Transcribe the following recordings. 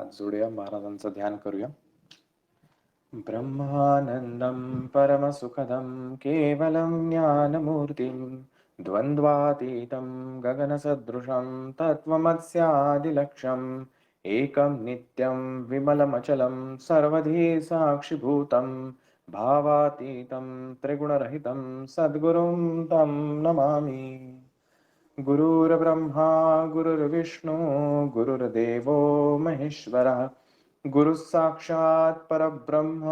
हात जोडूया, महाराजांचं ध्यान करूया. ब्रह्मानंदं परमसुखदं केवलं ज्ञानमूर्तिं द्वन्द्वातीतं गगनसदृशं तत्त्वमस्यादिलक्ष्यम् एकं नित्यं विमलमचलं सर्वधी साक्षिभूतं भावातीतं त्रिगुणरहितं सद्गुरुं तं नमामि. गुरुर्ब्रह्मा गुरुर्विष्णु गुरुर्देवो महेश्वरः गुरुः साक्षात् परब्रह्म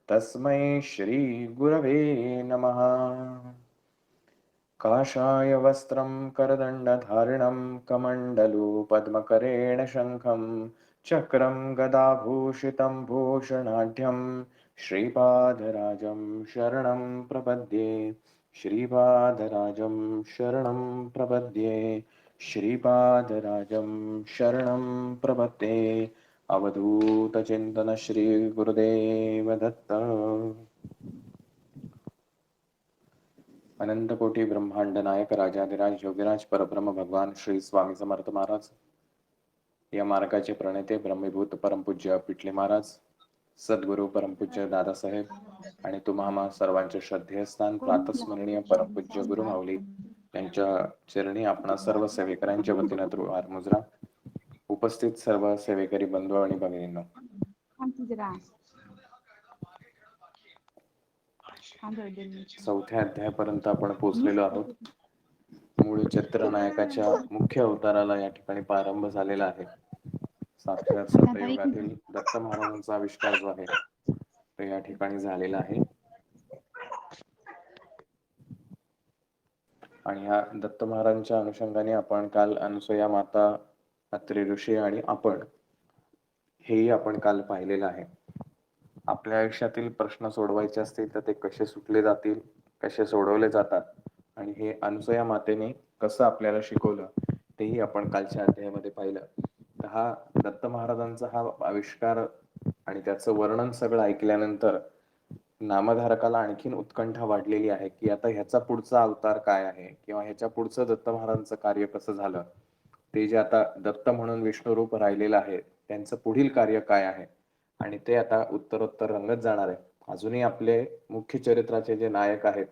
तस्मै श्री गुरवे नमः. काषाय वस्त्रं करदण्डधारिणं कमण्डलु पद्मकरेण शङ्खं चक्रं गदाभूषितं भूषणाढ्यं श्रीपादराजं शरणं प्रपद्ये. श्रीपादराजं शरणं प्रपद्ये. श्रीपादराजं शरणं प्रपद्ये. अवधूतचिन्तन श्री गुरुदेव दत्त. अनंत कोटी ब्रह्मांड नायक राजाधिराज योगीराज परब्रह्म भगवान श्री स्वामी समर्थ महाराज, या मार्गाचे प्रणेते ब्रह्मीभूत परमपूज्य पिठले महाराज, सद्गुरू परमपूज्य दादासाहेब आणि तुम्हा सर्वांचे श्रद्धेय स्थान प्रातस्मरणीय परमपूज्य गुरुमाऊली यांच्या चरणी आपणा सर्व सेवेकरांच्या वतीने द्रुवार मुजरा. उपस्थित सर्व सेवेकरी बंधू आणि भगिनींनो, चौथ्या अध्यायापर्यंत आपण पोहोचलेलो आहोत. मूळ चित्रनायकाच्या मुख्य अवताराला या ठिकाणी प्रारंभ झालेला आहे. सातव्या सतयुगातील दत्त महाराजांचा आविष्कार जो आहे तो या ठिकाणी झालेला आहे. आणि ह्या दत्त महाराजांच्या अनुषंगाने आपण काल अनुसया माता, अत्री ऋषी आणि आपण हेही आपण काल पाहिलेलं आहे. आपल्या आयुष्यातील प्रश्न सोडवायचे असतील तर ते कसे सुटले जातील, कसे सोडवले जातात आणि हे अनुसया मातेने कसं आपल्याला शिकवलं तेही आपण कालच्या अध्यायामध्ये पाहिलं. तर हा दत्त महाराजांचा हा आविष्कार आणि त्याचं वर्णन सगळं ऐकल्यानंतर नामधारकाला आणखीन उत्कंठा वाढलेली आहे की आता ह्याचा पुढचा अवतार काय आहे किंवा ह्याच्या पुढचं दत्त महाराजांचं कार्य कसं झालं, ते जे आता दत्त म्हणून विष्णू रूप राहिलेलं आहे त्यांचं पुढील कार्य काय आहे आणि ते आता उत्तरोत्तर रंगत जाणार आहे. अजूनही आपले मुख्य चरित्राचे जे नायक आहेत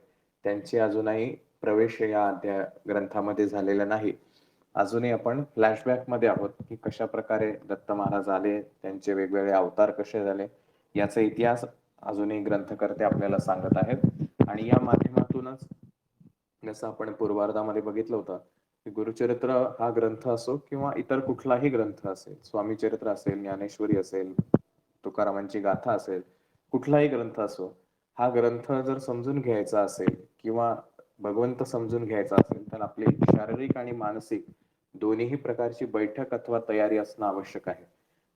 त्यांची अजूनही प्रवेश या अध्याय ग्रंथामध्ये झालेला नाही. अजूनही आपण फ्लॅशबॅक मध्ये आहोत की कशा प्रकारे दत्त महाराज आले, त्यांचे वेगवेगळे अवतार कसे झाले याचा इतिहास अजूनही ग्रंथकर्ते आपल्याला सांगत आहेत. आणि या माध्यमातूनच जसं आपण पूर्वार्धामध्ये बघितलं होतं की गुरुचरित्र हा ग्रंथ असो किंवा इतर कुठलाही ग्रंथ असेल, स्वामी चरित्र असेल, ज्ञानेश्वरी असेल, तुकारामांची गाथा असेल, कुठलाही ग्रंथ असो, हा ग्रंथ जर समजून घ्यायचा असेल किंवा भगवंत समजून घ्यायचा असेल तर आपली शारीरिक आणि मानसिक दोन्ही प्रकारची बैठक अथवा तयारी असणं आवश्यक आहे.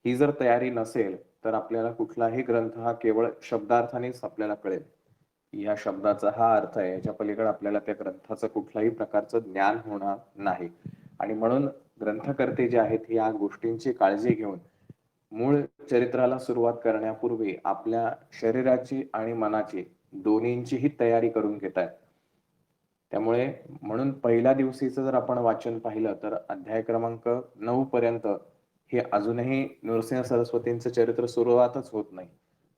ही जर तयारी नसेल तर आपल्याला कुठलाही ग्रंथ हा केवळ शब्दार्थानेच आपल्याला कळेल, या शब्दाचा हा अर्थ आहे, याच्या पलीकडे आपल्याला त्या ग्रंथाचं कुठल्याही प्रकारचं ज्ञान होणार नाही. आणि म्हणून ग्रंथकर्ते जे आहेत या गोष्टींची काळजी घेऊन मूळ चरित्राला सुरुवात करण्यापूर्वी आपल्या शरीराची आणि मनाची दोन्हींचीही तयारी करून घेत आहेत. त्यामुळे म्हणून पहिल्या दिवशीचं जर आपण वाचन पाहिलं तर अध्याय क्रमांक 9 पर्यंत हे अजूनही नृसिंह सरस्वतींचं चरित्र सुरुवातच होत नाही.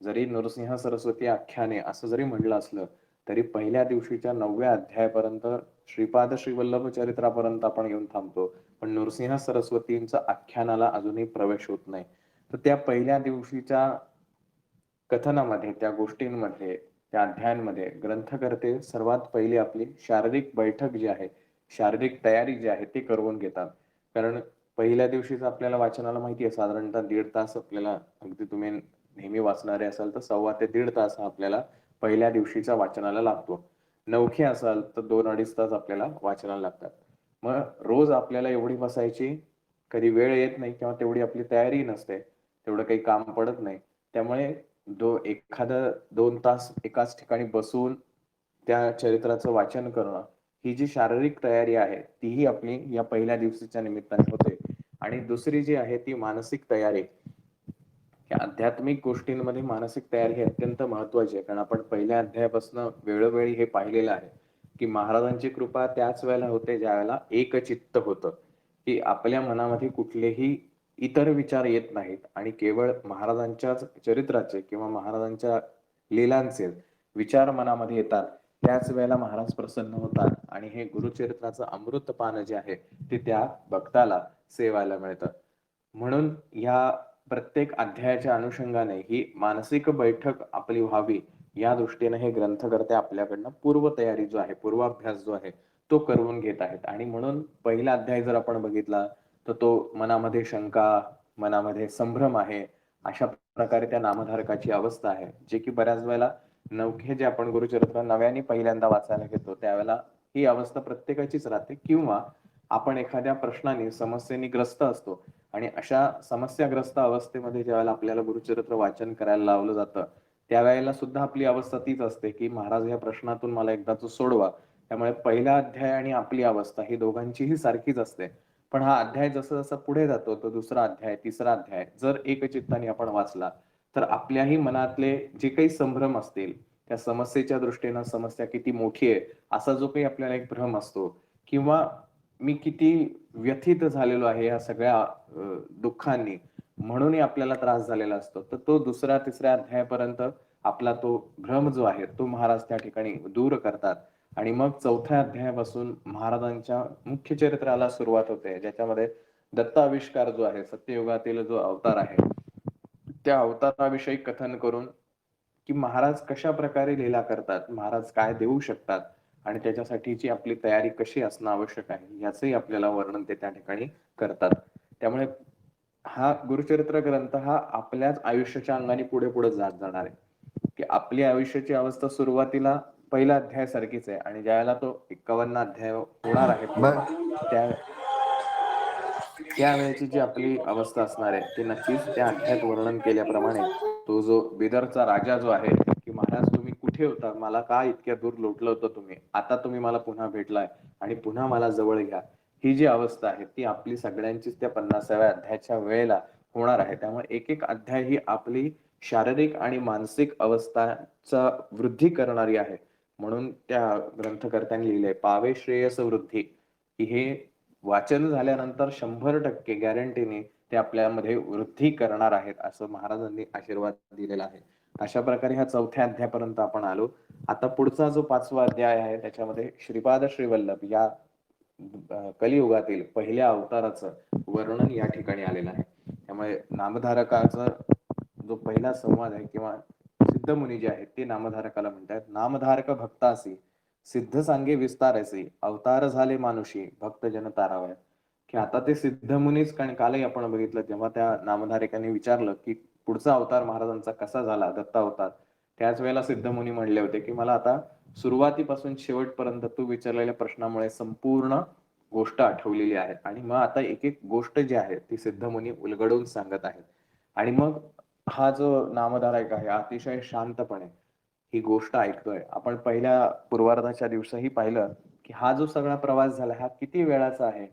जरी नृसिंह सरस्वती आख्याने असं जरी म्हटलं असलं तरी पहिल्या दिवशीच्या 9व्या अध्यायापर्यंत श्रीपाद श्रीवल्लभ चरित्रापर्यंत आपण येऊन थांबतो, पण नृसिंह सरस्वतींचा आख्यानाला अजूनही प्रवेश होत नाही. तर त्या पहिल्या दिवशीच्या कथनामध्ये, त्या गोष्टींमध्ये, त्या अध्यायांमध्ये ग्रंथकर्ते सर्वात पहिली आपली शारीरिक बैठक जी आहे, शारीरिक तयारी जी आहे ती करवून घेतात. कारण पहिल्या दिवशीच आपल्याला वाचनाला माहिती आहे साधारणतः 1.5 तास आपल्याला, अगदी तुम्ही नेहमी वाचणारे असाल तर 1.25 ते 1.5 तास हा आपल्याला पहिल्या दिवशीच्या वाचनाला लागतो. नवखे असाल तर 2-2.5 तास आपल्याला वाचनाला लागतात. मग रोज आपल्याला एवढी बसायची कधी वेळ येत नाही किंवा तेवढी आपली तयारी नसते, तेवढं काही काम पडत नाही. त्यामुळे एखादा 2 तास एकाच ठिकाणी बसून त्या चरित्राचं वाचन करणं, ही जी शारीरिक तयारी आहे तीही आपली या पहिल्या दिवशीच्या निमित्ताने होते. आणि दुसरी जी आहे ती मानसिक तयारी. या आध्यात्मिक गोष्टींमध्ये मानसिक तयारी ही अत्यंत महत्वाची आहे. कारण आपण पहिल्या अध्यायापासून वेळोवेळी हे पाहिलेलं आहे की महाराजांची कृपा त्याच वेळेला होते ज्या वेळेला एकचित्त होतं, की आपल्या मनामध्ये कुठलेही इतर विचार येत नाहीत आणि केवळ महाराजांच्याच चरित्राचे किंवा महाराजांच्या लीलांचे विचार मनामध्ये येतात, त्याच वेळेला महाराज प्रसन्न होतात आणि हे गुरुचरित्राचं अमृतपान जे आहे ते त्या भक्ताला सेवायला मिळतं. म्हणून या प्रत्येक अध्यायाच्या अनुषंगाने ही मानसिक बैठक आपली व्हावी या दृष्टीने हे ग्रंथकर्ते आपल्याकडनं पूर्वतयारी जो आहे, पूर्वाभ्यास जो आहे तो करून घेत आहेत. आणि म्हणून पहिला अध्याय जर आपण बघितला तर तो मनामध्ये शंका, मनामध्ये संभ्रम आहे, अशा प्रकारे त्या नामधारकाची अवस्था आहे, जे की बऱ्याच वेळेला नवखे जे आपण गुरुचरित्र नव्याने पहिल्यांदा वाचायला घेतो त्यावेळेला ही अवस्था प्रत्येकाचीच राहते. किंवा आपण एखाद्या प्रश्नाने समस्येने ग्रस्त असतो आणि अशा समस्याग्रस्त अवस्थेमध्ये ज्यावेळेला आपल्याला गुरुचरित्र वाचन करायला लावलं जातं त्यावेळेला सुद्धा आपली अवस्था तीच असते की महाराज या प्रश्नातून मला एकदाच सोडवा. त्यामुळे पहिला अध्याय आणि आपली अवस्था ही दोघांचीही सारखीच असते. पण हा अध्याय जसं जसं पुढे जातो तो दुसरा अध्याय, तिसरा अध्याय जर एकचित्ताने आपण वाचला तर आपल्याही मनातले जे काही संभ्रम असतील, त्या समस्येच्या दृष्टीनं समस्या किती मोठी आहे असा जो काही आपल्याला एक भ्रम असतो, किंवा मी किती व्यथित झालेलो आहे या सगळ्या दुःखांनी, म्हणूनही आपल्याला त्रास झालेला असतो, तर तो दुसऱ्या तिसऱ्या अध्यायापर्यंत आपला तो भ्रम जो आहे तो महाराज त्या ठिकाणी दूर करतात. आणि मग चौथ्या अध्यायापासून महाराजांच्या मुख्य चरित्राला सुरुवात होते, ज्याच्यामध्ये दत्ताविष्कार जो आहे, सत्ययुगातील जो अवतार आहे त्या अवताराविषयी कथन करून की महाराज कशा प्रकारे लीला करतात, महाराज काय देऊ शकतात आणि त्याच्यासाठीची आपली तयारी कशी असणं आवश्यक आहे याचंही आपल्याला वर्णन ते त्या ठिकाणी करतात. त्यामुळे हा गुरुचरित्र ग्रंथ हा आपल्याच आयुष्याच्या अंगाने पुढे पुढे जात जाणार आहे, की आपली आयुष्याची अवस्था सुरुवातीला पहिला अध्याय सारखीच आहे आणि ज्यावेळेला तो 51 अध्याय होणार आहे पूर्ण, त्या त्यावेळेची जी आपली अवस्था असणार आहे ते नक्कीच त्या अध्यायात वर्णन केल्याप्रमाणे तो जो बिदरचा राजा जो आहे की महाराज तुम्ही कुठे होता, मला का इतक्या दूर लोटलं होतं तुम्ही, आता तुम्ही मला पुन्हा भेटलाय आणि पुन्हा मला जवळ घ्या, ही जी अवस्था आहे ती आपली सगळ्यांचीच त्या 50व्या अध्यायाच्या वेळेला होणार आहे. त्यामुळे एक एक अध्याय ही आपली शारीरिक आणि मानसिक अवस्थाचा वृद्धी करणारी आहे. म्हणून त्या ग्रंथकर्त्यांनी लिहिलंय पावे श्रेयस वृद्धी, की हे वाचन झाल्यानंतर 100% गॅरंटीने ते आपल्यामध्ये वृद्धी करणार आहेत असं महाराजांनी आशीर्वाद दिलेला आहे. अशा प्रकारे ह्या चौथ्या अध्यायापर्यंत आपण आलो. आता पुढचा जो 5वा अध्याय आहे त्याच्यामध्ये श्रीपाद श्रीवल्लभ या कलियुगातील पहिल्या अवताराचं वर्णन या ठिकाणी आलेलं आहे. त्यामुळे नामधारकाचा जो पहिला संवाद आहे किंवा सिद्धमुनी जे आहेत ते नामधारकाला म्हणतात, नामधारक भक्तासी सिद्ध सांगे विस्तारासी अवतार झाले मानुषी भक्त जन तारावया. की आता ते सिद्धमुनीच, कारण कालही आपण बघितलं जेव्हा त्या नामधारकांनी विचारलं की पुढचा अवतार महाराजांचा कसा झाला दत्ता अवतार, त्याच वेळेला सिद्धमुनी म्हणले होते की मला आता सुरुवातीपासून शेवटपर्यंत तू विचारलेल्या प्रश्नामुळे संपूर्ण गोष्ट आठवलेली आहे. आणि मग आता एक एक गोष्ट जी आहे ती सिद्धमुनी उलगडून सांगत आहेत. आणि मग हा जो नामधारक आहे अतिशय शांतपणे ही गोष्ट ऐकतोय. आपण पहिल्या पूर्वार्धाच्या दिवसाही पाहिलं की हा जो सगळा प्रवास झाला हा किती वेळाचा आहे.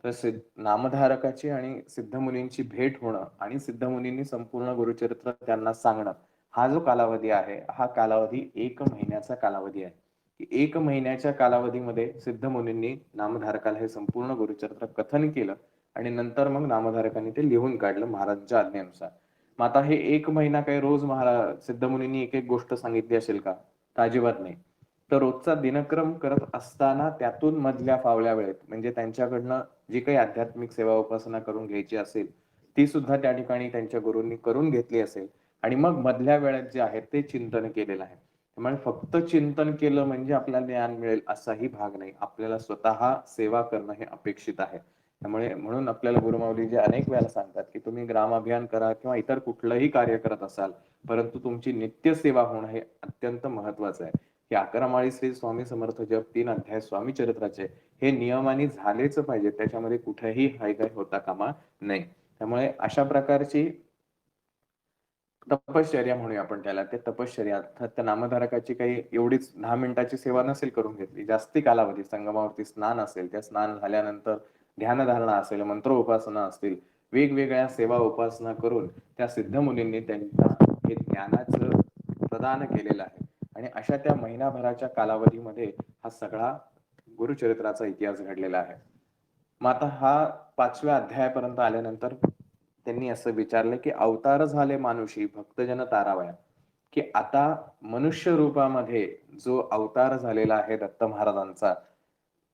तर नामधारकाची आणि सिद्धमुनींची भेट होणं आणि सिद्धमुनींनी संपूर्ण गुरुचरित्र त्यांना सांगणं, हा जो कालावधी आहे हा कालावधी 1 महिन्याचा कालावधी आहे. की 1 महिन्याच्या कालावधीमध्ये सिद्धमुनींनी नामधारकाला हे संपूर्ण गुरुचरित्र कथन केलं आणि नंतर मग नामधारकांनी ते लिहून काढलं महाराजांच्या आज्ञेनुसार. मग आता हे 1 महिना काही रोज महाराज सिद्धमुनींनी एक एक गोष्ट सांगितली असेल का? तर अजिबात नाही. तर रोजचा दिनक्रम करत असताना त्यातून मधल्या फावल्या वेळेत म्हणजे त्यांच्याकडनं जी काही आध्यात्मिक सेवा उपासना करून घ्यायची असेल ती सुद्धा त्या ठिकाणी त्यांच्या गुरूंनी करून घेतली असेल आणि मग मधल्या वेळेत जे आहे ते चिंतन केलेलं आहे. त्यामुळे फक्त चिंतन केलं म्हणजे आपल्याला ज्ञान मिळेल असाही भाग नाही. आपल्याला स्वतः सेवा करणं हे अपेक्षित आहे. त्यामुळे म्हणून आपल्याला गुरुमाऊली जे अनेक वेळेला सांगतात की तुम्ही ग्राम अभियान करा किंवा इतर कुठलंही कार्य करत असाल परंतु तुमची नित्य सेवा होणं हे अत्यंत महत्वाचं आहे. की 11 माळी श्री स्वामी समर्थ जप 3 अध्याय स्वामी चरित्राचे हे नियमाने झालेच पाहिजे, त्याच्यामध्ये कुठेही हायगाय होता कामा नये. त्यामुळे अशा प्रकारची तपश्चर्या म्हणूया आपण त्याला, ते तपश्चर्या अर्थात त्या नामधारकाची काही एवढीच 10 मिनिटाची सेवा नसेल करून घेतली, जास्ती कालावधी संगमावरती स्नान असेल, त्या स्नान झाल्यानंतर ध्यानधारणा असेल, मंत्र उपासना असतील, वेगवेगळ्या सेवा उपासना करून त्या सिद्ध मुनींनी त्यांना हे ज्ञानाचं प्रदान केलेलं आहे. आणि अशा त्या महिनाभराच्या कालावधीमध्ये हा सगळा गुरुचरित्राचा इतिहास घडलेला आहे. मग आता हा 5व्या अध्यायापर्यंत आल्यानंतर त्यांनी असं विचारलं की अवतार झाले मानुषी भक्तजन तारावया, की आता मनुष्य रूपामध्ये जो अवतार झालेला आहे दत्त महाराजांचा,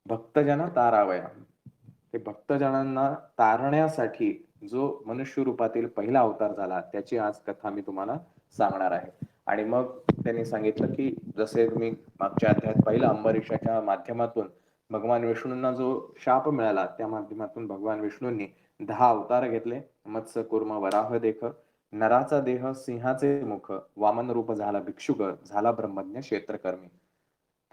भक्तजन तारावया, ते भक्तजनांना तारण्यासाठी जो मनुष्य रूपातील पहिला अवतार झाला त्याची आज कथा मी तुम्हाला सांगणार आहे. आणि मग त्यांनी सांगितलं की जसे तुम्ही मागच्या अध्यायात पाहिलं, अंबरीषाच्या माध्यमातून भगवान विष्णूंना जो शाप मिळाला त्या माध्यमातून भगवान विष्णूंनी 10 अवतार घेतले. मत्स्य कूर्म वराह देख, नराचा देह सिंहाचे मुख, वामन रूप झाला भिक्षुक, झाला ब्रह्मज्ञ क्षेत्रकर्मी.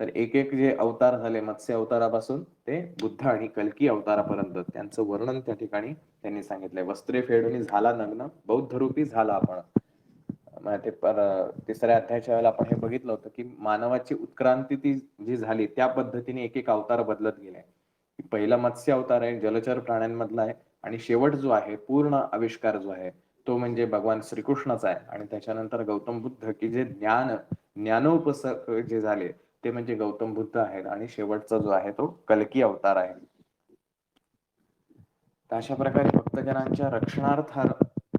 तर एक एक जे अवतार झाले मत्स्य अवतारापासून ते बुद्ध आणि कल्की अवतारापर्यंत त्यांचं वर्णन त्या ठिकाणी त्यांनी सांगितलंय. वस्त्रे फेडून झाला नग्न, बौद्ध रूपी झाला आपण. ते तिसऱ्या अध्यायाच्या वेळेला आपण हे बघितलं होतं की मानवाची उत्क्रांती ती जी झाली त्या पद्धतीने एक एक अवतार बदलत गेलाय. पहिला मत्स्य अवतार आहे, जलचर प्राण्यांमधला आहे, आणि शेवट जो आहे पूर्ण आविष्कार जो आहे तो म्हणजे भगवान श्रीकृष्णाचा आहे. आणि त्याच्यानंतर गौतम बुद्ध की जे ज्ञानोपसक जे झाले ते म्हणजे गौतम बुद्ध आहेत, आणि शेवटचा जो आहे तो कल्की अवतार आहे. तर अशा प्रकारे भक्तजनांच्या रक्षणार्थ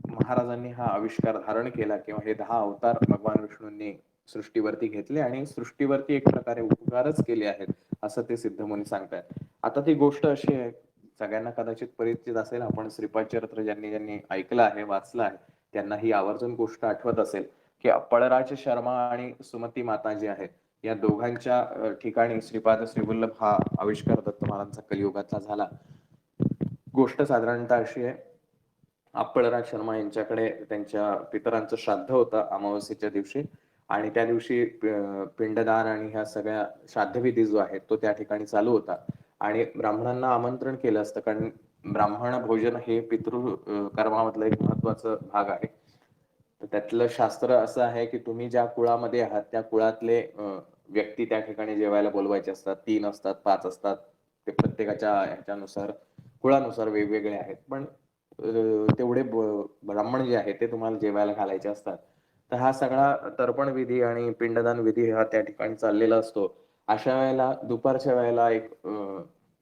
महाराजांनी हा आविष्कार धारण केला किंवा हे 10 अवतार भगवान विष्णूंनी सृष्टीवरती घेतले आणि सृष्टीवरती एक प्रकारे उपकारच केले आहेत असं ते सिद्धमुनी सांगतात. आता ती गोष्ट अशी आहे, सगळ्यांना कदाचित परिचित असेल, आपण श्रीपाद चरित्र ज्यांनी ज्यांनी ऐकलं आहे, वाचलं आहे, त्यांना ही आवर्जून गोष्ट आठवत असेल की अप्पळराज शर्मा आणि सुमती माता जी आहेत या दोघांच्या ठिकाणी श्रीपाद श्रीवल्लभ हा आविष्कार दत्त महाराजांचा कलियुगातला झाला. गोष्ट साधारणतः अशी आहे, अप्पळराज शर्मा यांच्याकडे त्यांच्या पितरांचं श्राद्ध होतं अमावस्येच्या दिवशी, आणि त्या दिवशी पिंडदान आणि ह्या सगळ्या श्राद्धविधी जो आहे तो त्या ठिकाणी चालू होता. आणि ब्राह्मणांना आमंत्रण केलं असतं, कारण ब्राह्मण भोजन हे पितृ कर्मामधलं एक महत्वाचं भाग आहे. तर त्यातलं शास्त्र असं आहे की तुम्ही ज्या कुळामध्ये आहात त्या कुळातले व्यक्ती त्या ठिकाणी जेवायला बोलवायचे असतात. 3 असतात, 5 असतात, ते प्रत्येकाच्या ह्याच्यानुसार कुळानुसार वेगवेगळे आहेत, पण तेवढे ब्राह्मण जे आहे ते तुम्हाला जेवायला घालायचे असतात. तर हा सगळा तर्पण विधी आणि पिंडदान विधी हा त्या ठिकाणी चाललेला असतो. अशा वेळेला दुपारच्या वेळेला एक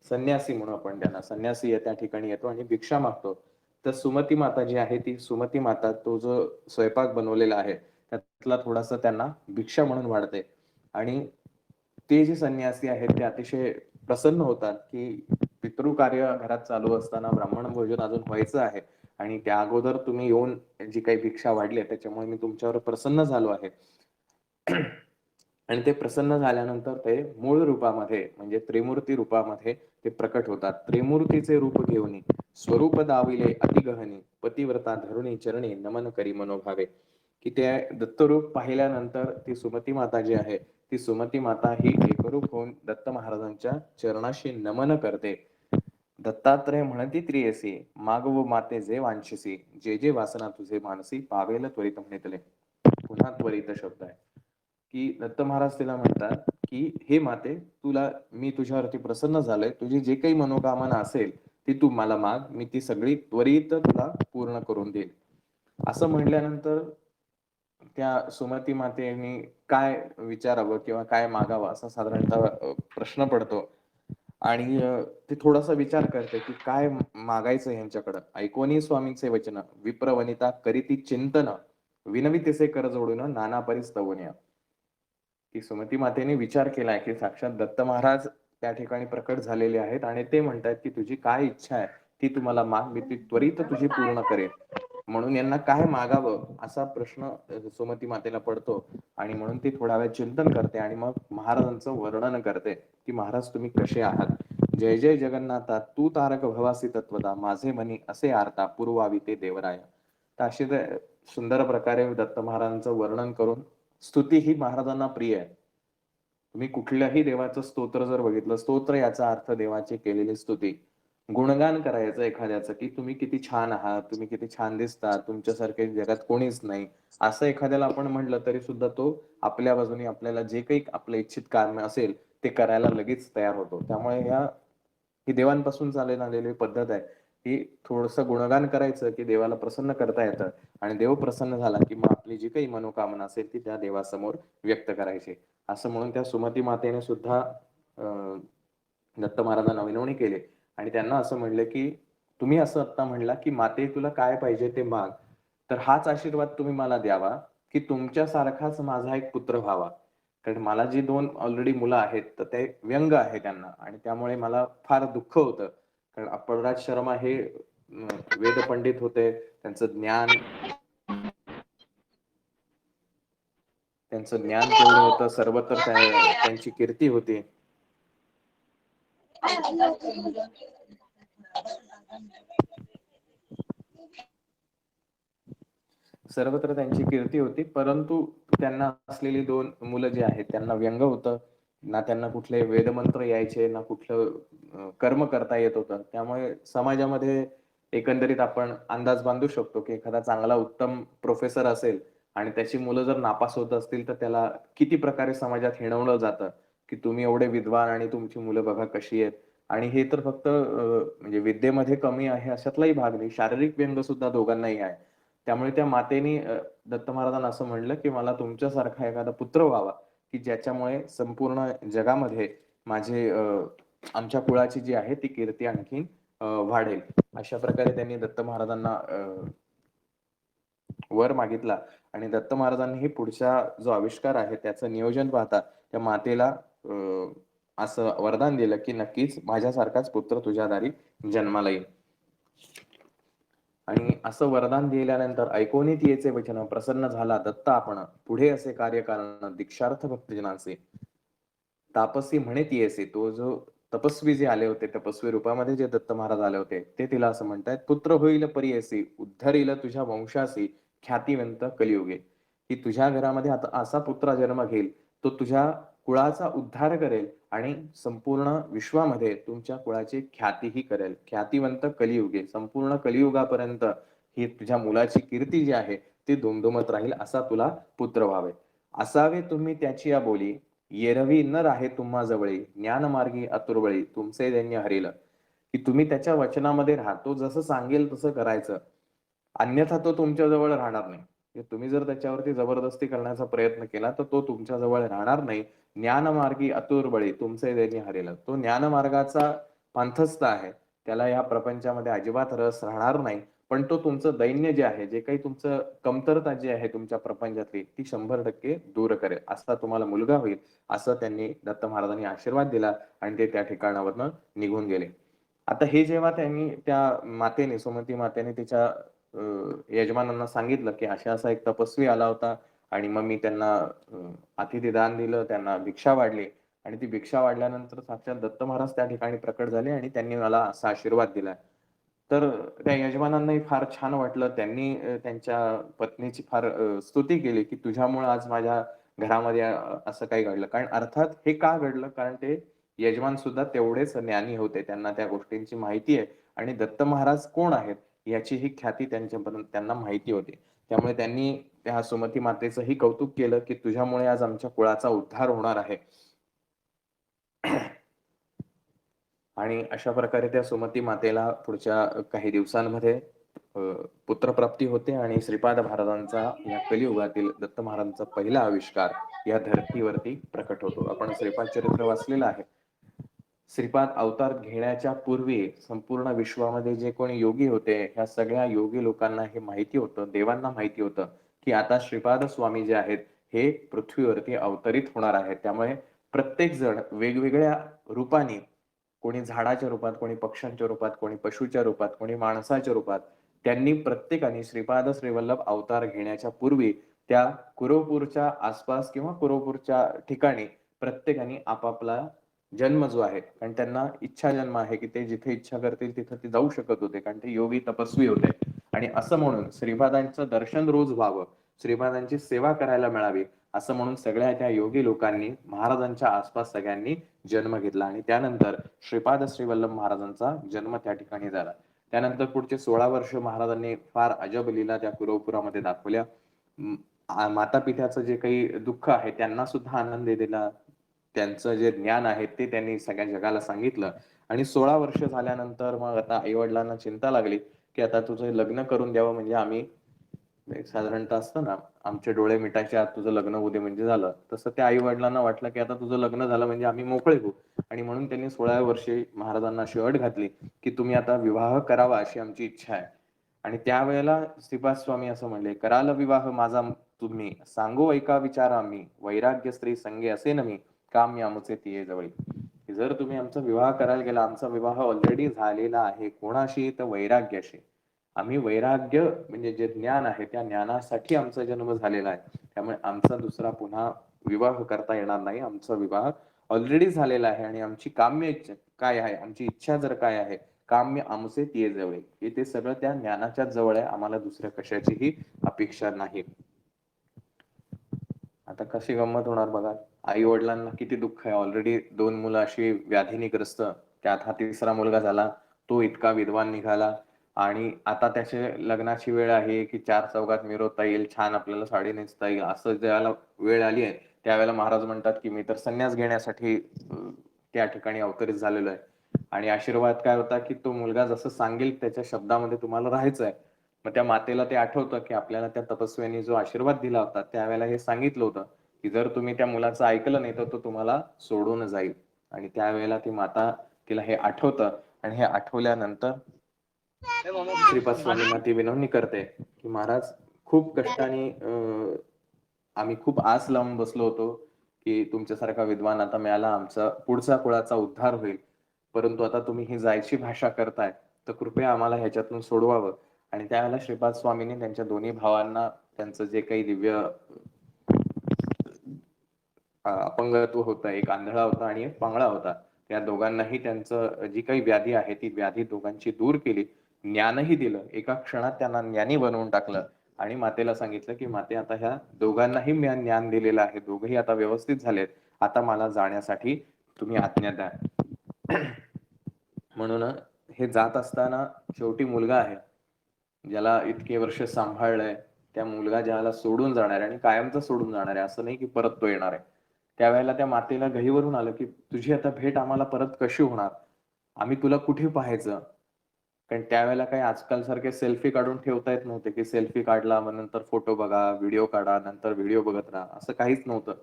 संन्यासी म्हणून आपण त्यांना, संन्यासी त्या ठिकाणी येतो आणि भिक्षा मागतो. तर सुमती माता जी आहे ती सुमती माता तो जो स्वयंपाक बनवलेला आहे त्यातला थोडासा त्यांना भिक्षा म्हणून वाढते. आणि ते जे संन्यासी आहेत ते अतिशय प्रसन्न होतात की पितृकार्य घरात चालू असताना ब्राह्मण भोजन अजून व्हायचं आहे आणि त्या अगोदर तुम्ही येऊन जी काही भिक्षा वाढली आहे त्याच्यामुळे मी तुमच्यावर प्रसन्न झालो आहे. आणि ते प्रसन्न झाल्यानंतर ते मूळ रूपामध्ये म्हणजे त्रिमूर्ती रूपामध्ये ते प्रकट होतात. त्रिमूर्तीचे रूप घेऊन स्वरूप दाविले अतिगहनी, पतिव्रता धरुणी चरणी नमन करी मनोभावे. की ते दत्तरूप पाहिल्यानंतर ती सुमती माता जी आहे ती सुमती माता ही एकरूप होऊन दत्त महाराजांच्या चरणाशी नमन करते. दत्तात्रय म्हणती त्रियसी, मागव माते जे वांछसी, जे जे वासना तुझे मानसी, पावेल त्वरित म्हणितले. पुन्हा त्वरित शब्द आहे की दत्त महाराज तिला म्हणतात की हे माते, तुला मी तुझ्यावरती प्रसन्न झालोय, तुझी जे काही मनोकामना असेल ती तू मला माग, मी ती सगळी त्वरित तुला पूर्ण करून देईल. असं म्हणल्यानंतर त्या सुमती मातेने काय विचारावं किंवा काय मागावं असा साधारणतः प्रश्न पडतो. आणि ती थोडासा विचार करते की काय मागायचं यांच्याकडं. ऐकोनी स्वामींचे वचन, विप्र वनिता करीती चिंतन, विनवितेसे कर जोडून नाना परिस्तवनिया. की सुमती मातेने विचार केलाय की साक्षात दत्त महाराज त्या ठिकाणी प्रकट झालेले आहेत आणि ते म्हणतात की तुझी काय इच्छा आहे ती तुम्हाला माग, मी ती त्वरित तुझी पूर्ण करेन. म्हणून यांना काय मागावं असा प्रश्न सुमती मातेला पडतो. आणि म्हणून ती थोडा वेळ चिंतन करते आणि मग महाराजांचं वर्णन करते की महाराज तुम्ही कसे आहात. जय जय जगन्नाथा तू तारक भवासी तत्वदा, माझे मनी असे आरता पूर्वावी ते देवराय. तर अशी ते सुंदर प्रकारे दत्त महाराजांचं वर्णन करून, स्तुती ही महाराजांना प्रिय आहे. तुम्ही कुठल्याही देवाचं स्तोत्र जर बघितलं, स्तोत्र याचा अर्थ देवाची केलेली स्तुती. गुणगान करायचं एखाद्याचं की तुम्ही किती छान आहात, तुम्ही किती छान दिसता, तुमच्यासारखे जगात कोणीच नाही, असं एखाद्याला आपण म्हटलं तरी सुद्धा तो आपल्या बाजूने आपल्याला जे काही आपलं इच्छित काम असेल ते करायला लगेच तयार होतो. त्यामुळे ही देवांपासून चालत आलेली पद्धत आहे की थोडंसं गुणगान करायचं की देवाला प्रसन्न करता येतं, आणि देव प्रसन्न झाला की मग आपली जी काही मनोकामना असेल ती त्या देवासमोर व्यक्त करायची. असं म्हणून त्या सुमती मातेने सुद्धा दत्त महाराजांना विनवणी केली आणि त्यांना असं म्हणले की तुम्ही असं आता म्हणला की माते तुला काय पाहिजे ते माग, तर हाच आशीर्वाद तुम्ही मला द्यावा की तुमच्यासारखाच माझा एक पुत्र व्हावा. कारण मला जी 2 ऑलरेडी मुलं आहेत, तर ते व्यंग आहे त्यांना आणि त्यामुळे मला फार दुःख होतं. कारण अपळराज शर्मा हे वेदपंडित होते. त्यांचं ज्ञान केवढं होतं, सर्वत्र त्यांची कीर्ती होती. सर्वत्र त्यांची कीर्ती होती, परंतु त्यांना असलेली 2 मुलं जी आहेत, त्यांना व्यंग होतं. ना त्यांना कुठले वेदमंत्र यायचे, ना कुठलं कर्म करता येत होतं. त्यामुळे समाजामध्ये एकंदरीत आपण अंदाज बांधू शकतो, की एखादा चांगला उत्तम प्रोफेसर असेल आणि त्याची मुलं जर नापास होत असतील, तर त्याला किती प्रकारे समाजात हिणवलं जातं, की तुम्ही एवढे विद्वान आणि तुमची मुलं बघा कशी आहेत. आणि हे तर फक्त म्हणजे विद्येमध्ये कमी आहे अशातलाही भाग नाही. शारीरिक व्यंग सुद्धा दोघांनाही आहे. त्यामुळे त्या मातेनी दत्त महाराजांना असं म्हणलं, की मला तुमच्यासारखा एखादा पुत्र व्हावा, की ज्याच्यामुळे संपूर्ण जगामध्ये माझे आमच्या कुळाची जी आहे ती कीर्ती आणखीन वाढेल. अशा प्रकारे त्यांनी दत्त महाराजांना वर मागितला आणि दत्त महाराजांनी पुढचा जो आविष्कार आहे त्याचं नियोजन पाहता त्या मातेला असं वरदान दिलं, की नक्कीच माझ्यासारखाच पुत्र तुझ्या दारी जन्माला येईल. आणि असं वरदान दिल्यानंतर ऐकोनी तियेचे वचन प्रसन्न झाला दत्त आपण पुढे असे कार्य कारण दीक्षार्थ भक्तजनांचे तापसी म्हणे तियेसे. तो जो तपस्वी जे आले होते, तपस्वी रूपामध्ये जे दत्त महाराज आले होते, ते तिला असं म्हणतायत, पुत्र होईल परियेसी, उद्धरील तुझ्या वंशासी, ख्यातिवंत कलियुगे. की तुझ्या घरामध्ये आता असा पुत्र जन्म घेईल, तो तुझ्या कुळाचा उद्धार करेल आणि संपूर्ण विश्वामध्ये तुमच्या कुळाची ख्यातीही करेल. ख्यातिवंत कलियुगे, संपूर्ण कलियुगापर्यंत ही तुझ्या मुलाची कीर्ती जी आहे, ती दुमदुमत राहील, असा तुला पुत्र व्हावे. असावे तुम्ही त्याची या बोली, येरवी न राहे तुम्हा जवळी, ज्ञानमार्गी आतुरवळी, तुमचे दैन्य हरेल. की तुम्ही त्याच्या वचनामध्ये राहा. तो जसं सांगेल तसं करायचं. अन्यथा तो तुमच्या जवळ राहणार नाही. म्हणजे तुम्ही जर त्याच्यावरती जबरदस्ती करण्याचा प्रयत्न केला, तर तो तुमच्या जवळ राहणार नाही. ज्ञानमार्गी आतुरबळी, तुमचे दैन्य हरेल. तो ज्ञानमार्गाचा पंथस्थ आहे. त्याला या प्रपंचामध्ये अजिबात रस राहणार नाही. पण तो तुमचं दैन्य जे आहे, जे काही तुमचं कमतरता जी आहे तुमच्या प्रपंचातली, ती 100% दूर करेल. असा तुम्हाला मुलगा होईल, असं त्यांनी दत्त महाराजांनी आशीर्वाद दिला आणि ते त्या ठिकाणावरनं निघून गेले. आता हे जेव्हा त्यांनी त्या मातेने, सुमती मातेने तिच्या यजमानांना सांगितलं, की असा एक तपस्वी आला होता आणि मग मी त्यांना अतिथीदान दिलं, त्यांना भिक्षा वाढली आणि ती भिक्षा वाढल्यानंतर साक्षात दत्त महाराज त्या ठिकाणी प्रकट झाले आणि त्यांनी मला असा आशीर्वाद दिला. तर त्या यजमानांनाही फार छान वाटलं. त्यांनी त्यांच्या पत्नीची फार स्तुती केली, की तुझ्यामुळे आज माझ्या घरामध्ये असं काही घडलं. कारण अर्थात हे का घडलं? कारण ते यजमान सुद्धा तेवढेच ज्ञानी होते. त्यांना त्या गोष्टींची माहिती आहे आणि दत्त महाराज कोण आहेत याची ही ख्याती त्यांच्यापर्यंत त्यांना माहिती होती. त्यामुळे त्यांनी त्या सुमती मातेचंही कौतुक केलं, की तुझ्यामुळे आज आमच्या कुळाचा उद्धार होणार आहे. आणि अशा प्रकारे त्या सुमती मातेला पुढच्या काही दिवसांमध्ये पुत्रप्राप्ती होते आणि श्रीपाद महाराजांचा या कलियुगातील दत्त महाराजांचा पहिला आविष्कार या धर्तीवरती प्रकट होतो. आपण श्रीपाद चरित्र वाचलेलं आहे. श्रीपाद अवतार घेण्याच्या पूर्वी संपूर्ण विश्वामध्ये जे कोणी योगी होते, ह्या सगळ्या योगी लोकांना हे माहिती होतं, देवांना माहिती होतं, की आता श्रीपाद स्वामी जे आहेत, हे पृथ्वीवरती अवतरित होणार आहेत. त्यामुळे प्रत्येक जण वेगवेगळ्या रूपाने, कोणी झाडाच्या रूपात, कोणी पक्ष्यांच्या रूपात, कोणी पशुच्या रूपात, कोणी माणसाच्या रूपात, त्यांनी प्रत्येकाने श्रीपाद श्रीवल्लभ अवतार घेण्याच्या पूर्वी त्या कुरोपूरच्या आसपास किंवा कुरोपूरच्या ठिकाणी प्रत्येकाने आपापला जन्म जो आहे, कारण त्यांना इच्छा जन्म आहे, की ते जिथे इच्छा करतील तिथे ते जाऊ शकत होते, कारण ते योगी तपस्वी होते. आणि असं म्हणून श्रीपादांचं दर्शन रोज व्हावं, श्रीपादांची सेवा करायला मिळावी, असं म्हणून सगळ्या त्या योगी लोकांनी महाराजांच्या आसपास सगळ्यांनी जन्म घेतला आणि त्यानंतर श्रीपाद श्रीवल्लभ महाराजांचा जन्म त्या ठिकाणी झाला. त्यानंतर पुढचे 16 वर्ष महाराजांनी फार अजब लीला त्या कुरवपुरामध्ये दाखवल्या. माता पित्याचं जे काही दुःख आहे त्यांना सुद्धा आनंद दिला. त्यांचं जे ज्ञान आहे ते त्यांनी सगळ्या जगाला सांगितलं आणि 16 वर्ष झाल्यानंतर मग आता आई वडिलांना चिंता लागली, की आता तुझं लग्न करून द्यावं म्हणजे आम्ही एक साधारणतः असतं ना, आमचे डोळे मिटायच्या आत तुझं लग्न होऊ दे म्हणजे झालं. तसं त्या आई वडिलांना वाटलं की आता तुझं लग्न झालं म्हणजे आम्ही मोकळे होऊ. आणि म्हणून त्यांनी 16व्या वर्षी महाराजांना अशी अट घातली की तुम्ही आता विवाह करावा अशी आमची इच्छा आहे. आणि त्यावेळेला श्रीपाद स्वामी असं म्हणले, कराल विवाह माझा तुम्ही, सांगो ऐका विचार आम्ही, वैराग्य स्त्री संगे असे नमी, काम आमचे तिये जवळी. की जर तुम्ही आमचा विवाह करायला गेला, आमचा विवाह ऑलरेडी झालेला आहे. कोणाशी? तर वैराग्याशी. आम्ही वैराग्य म्हणजे जे ज्ञान आहे त्या ज्ञानासाठी आमचा जन्म झालेला आहे. त्यामुळे आमचा दुसरा पुन्हा विवाह करता येणार नाही. आमचा विवाह ऑलरेडी झालेला आहे आणि आमची काम्य इच्छा काय आहे, आमची इच्छा जर काय आहे, काम्य आमचे तिये जवळ, हे ते सगळं त्या ज्ञानाच्या जवळ आहे. आम्हाला दुसऱ्या कशाचीही अपेक्षा नाही. आता कशी गंमत होणार बघा. आई वडिलांना किती दुःख आहे. ऑलरेडी 2 मुलं अशी व्याधीने ग्रस्त, त्यात हा तिसरा मुलगा झाला, तो इतका विद्वान निघाला आणि आता त्याचे लग्नाची वेळ आहे की 4 चौघात मिरवता येईल, छान आपल्याला साडी नेसता येईल. असं ज्यावेळेला वेळ आली आहे त्यावेळेला महाराज म्हणतात की मी तर संन्यास घेण्यासाठी त्या ठिकाणी अवतरित झालेलो आहे. आणि आशीर्वाद काय होता की तो मुलगा जसं सांगेल त्याच्या शब्दामध्ये तुम्हाला राहायचं आहे. मग त्या मातेला ते आठवतं की आपल्याला त्या तपस्व्याने जो आशीर्वाद दिला होता त्यावेळेला हे सांगितलं होतं की जर तुम्ही त्या मुलाचं ऐकलं नाही तर तो तुम्हाला सोडून जाईल. आणि त्यावेळेला ती माता, तिला हे आठवतं आणि हे आठवल्यानंतर श्रीपाद स्वामींना ती विनवणी करते की महाराज, खूप कष्टाने आम्ही खूप आस लावून बसलो होतो की तुमच्यासारखा विद्वान आता मिळाला, आमचा पुढचा कुळाचा उद्धार होईल. परंतु आता तुम्ही ही जायची भाषा करताय, तर कृपया आम्हाला ह्याच्यातून सोडवावं. आणि त्यावेळेला श्रीपाद स्वामींनी त्यांच्या दोन्ही भावांना त्यांचं जे काही दिव्य अपंगत्व होतं, एक आंधळा होता आणि एक पांगळा होता, त्या दोघांनाही त्यांचं जी काही व्याधी आहे ती व्याधी दोघांची दूर केली, ज्ञानही दिलं. एका क्षणात त्यांना ज्ञानी बनवून टाकलं आणि मातेला सांगितलं की माते, आता ह्या दोघांनाही मी ज्ञान दिलेलं आहे, दोघही आता व्यवस्थित झालेत, आता मला जाण्यासाठी तुम्ही आज्ञा द्या. म्हणून हे जात असताना शेवटी मुलगा आहे ज्याला इतके वर्ष सांभाळलंय, त्या मुलगा ज्याला सोडून जाणार आहे आणि कायमचं सोडून जाणार आहे, असं नाही की परत तो येणार आहे. त्यावेळेला त्या मातेला गहिवरून आलं की तुझी आता भेट आम्हाला परत कशी होणार, आम्ही तुला कुठे पाहायचं. कारण त्यावेळेला काही आजकाल सारखे सेल्फी काढून ठेवता येत नव्हते की सेल्फी काढला मग नंतर फोटो बघा, व्हिडिओ काढा, नंतर व्हिडिओ बघत राहा, असं काहीच नव्हतं.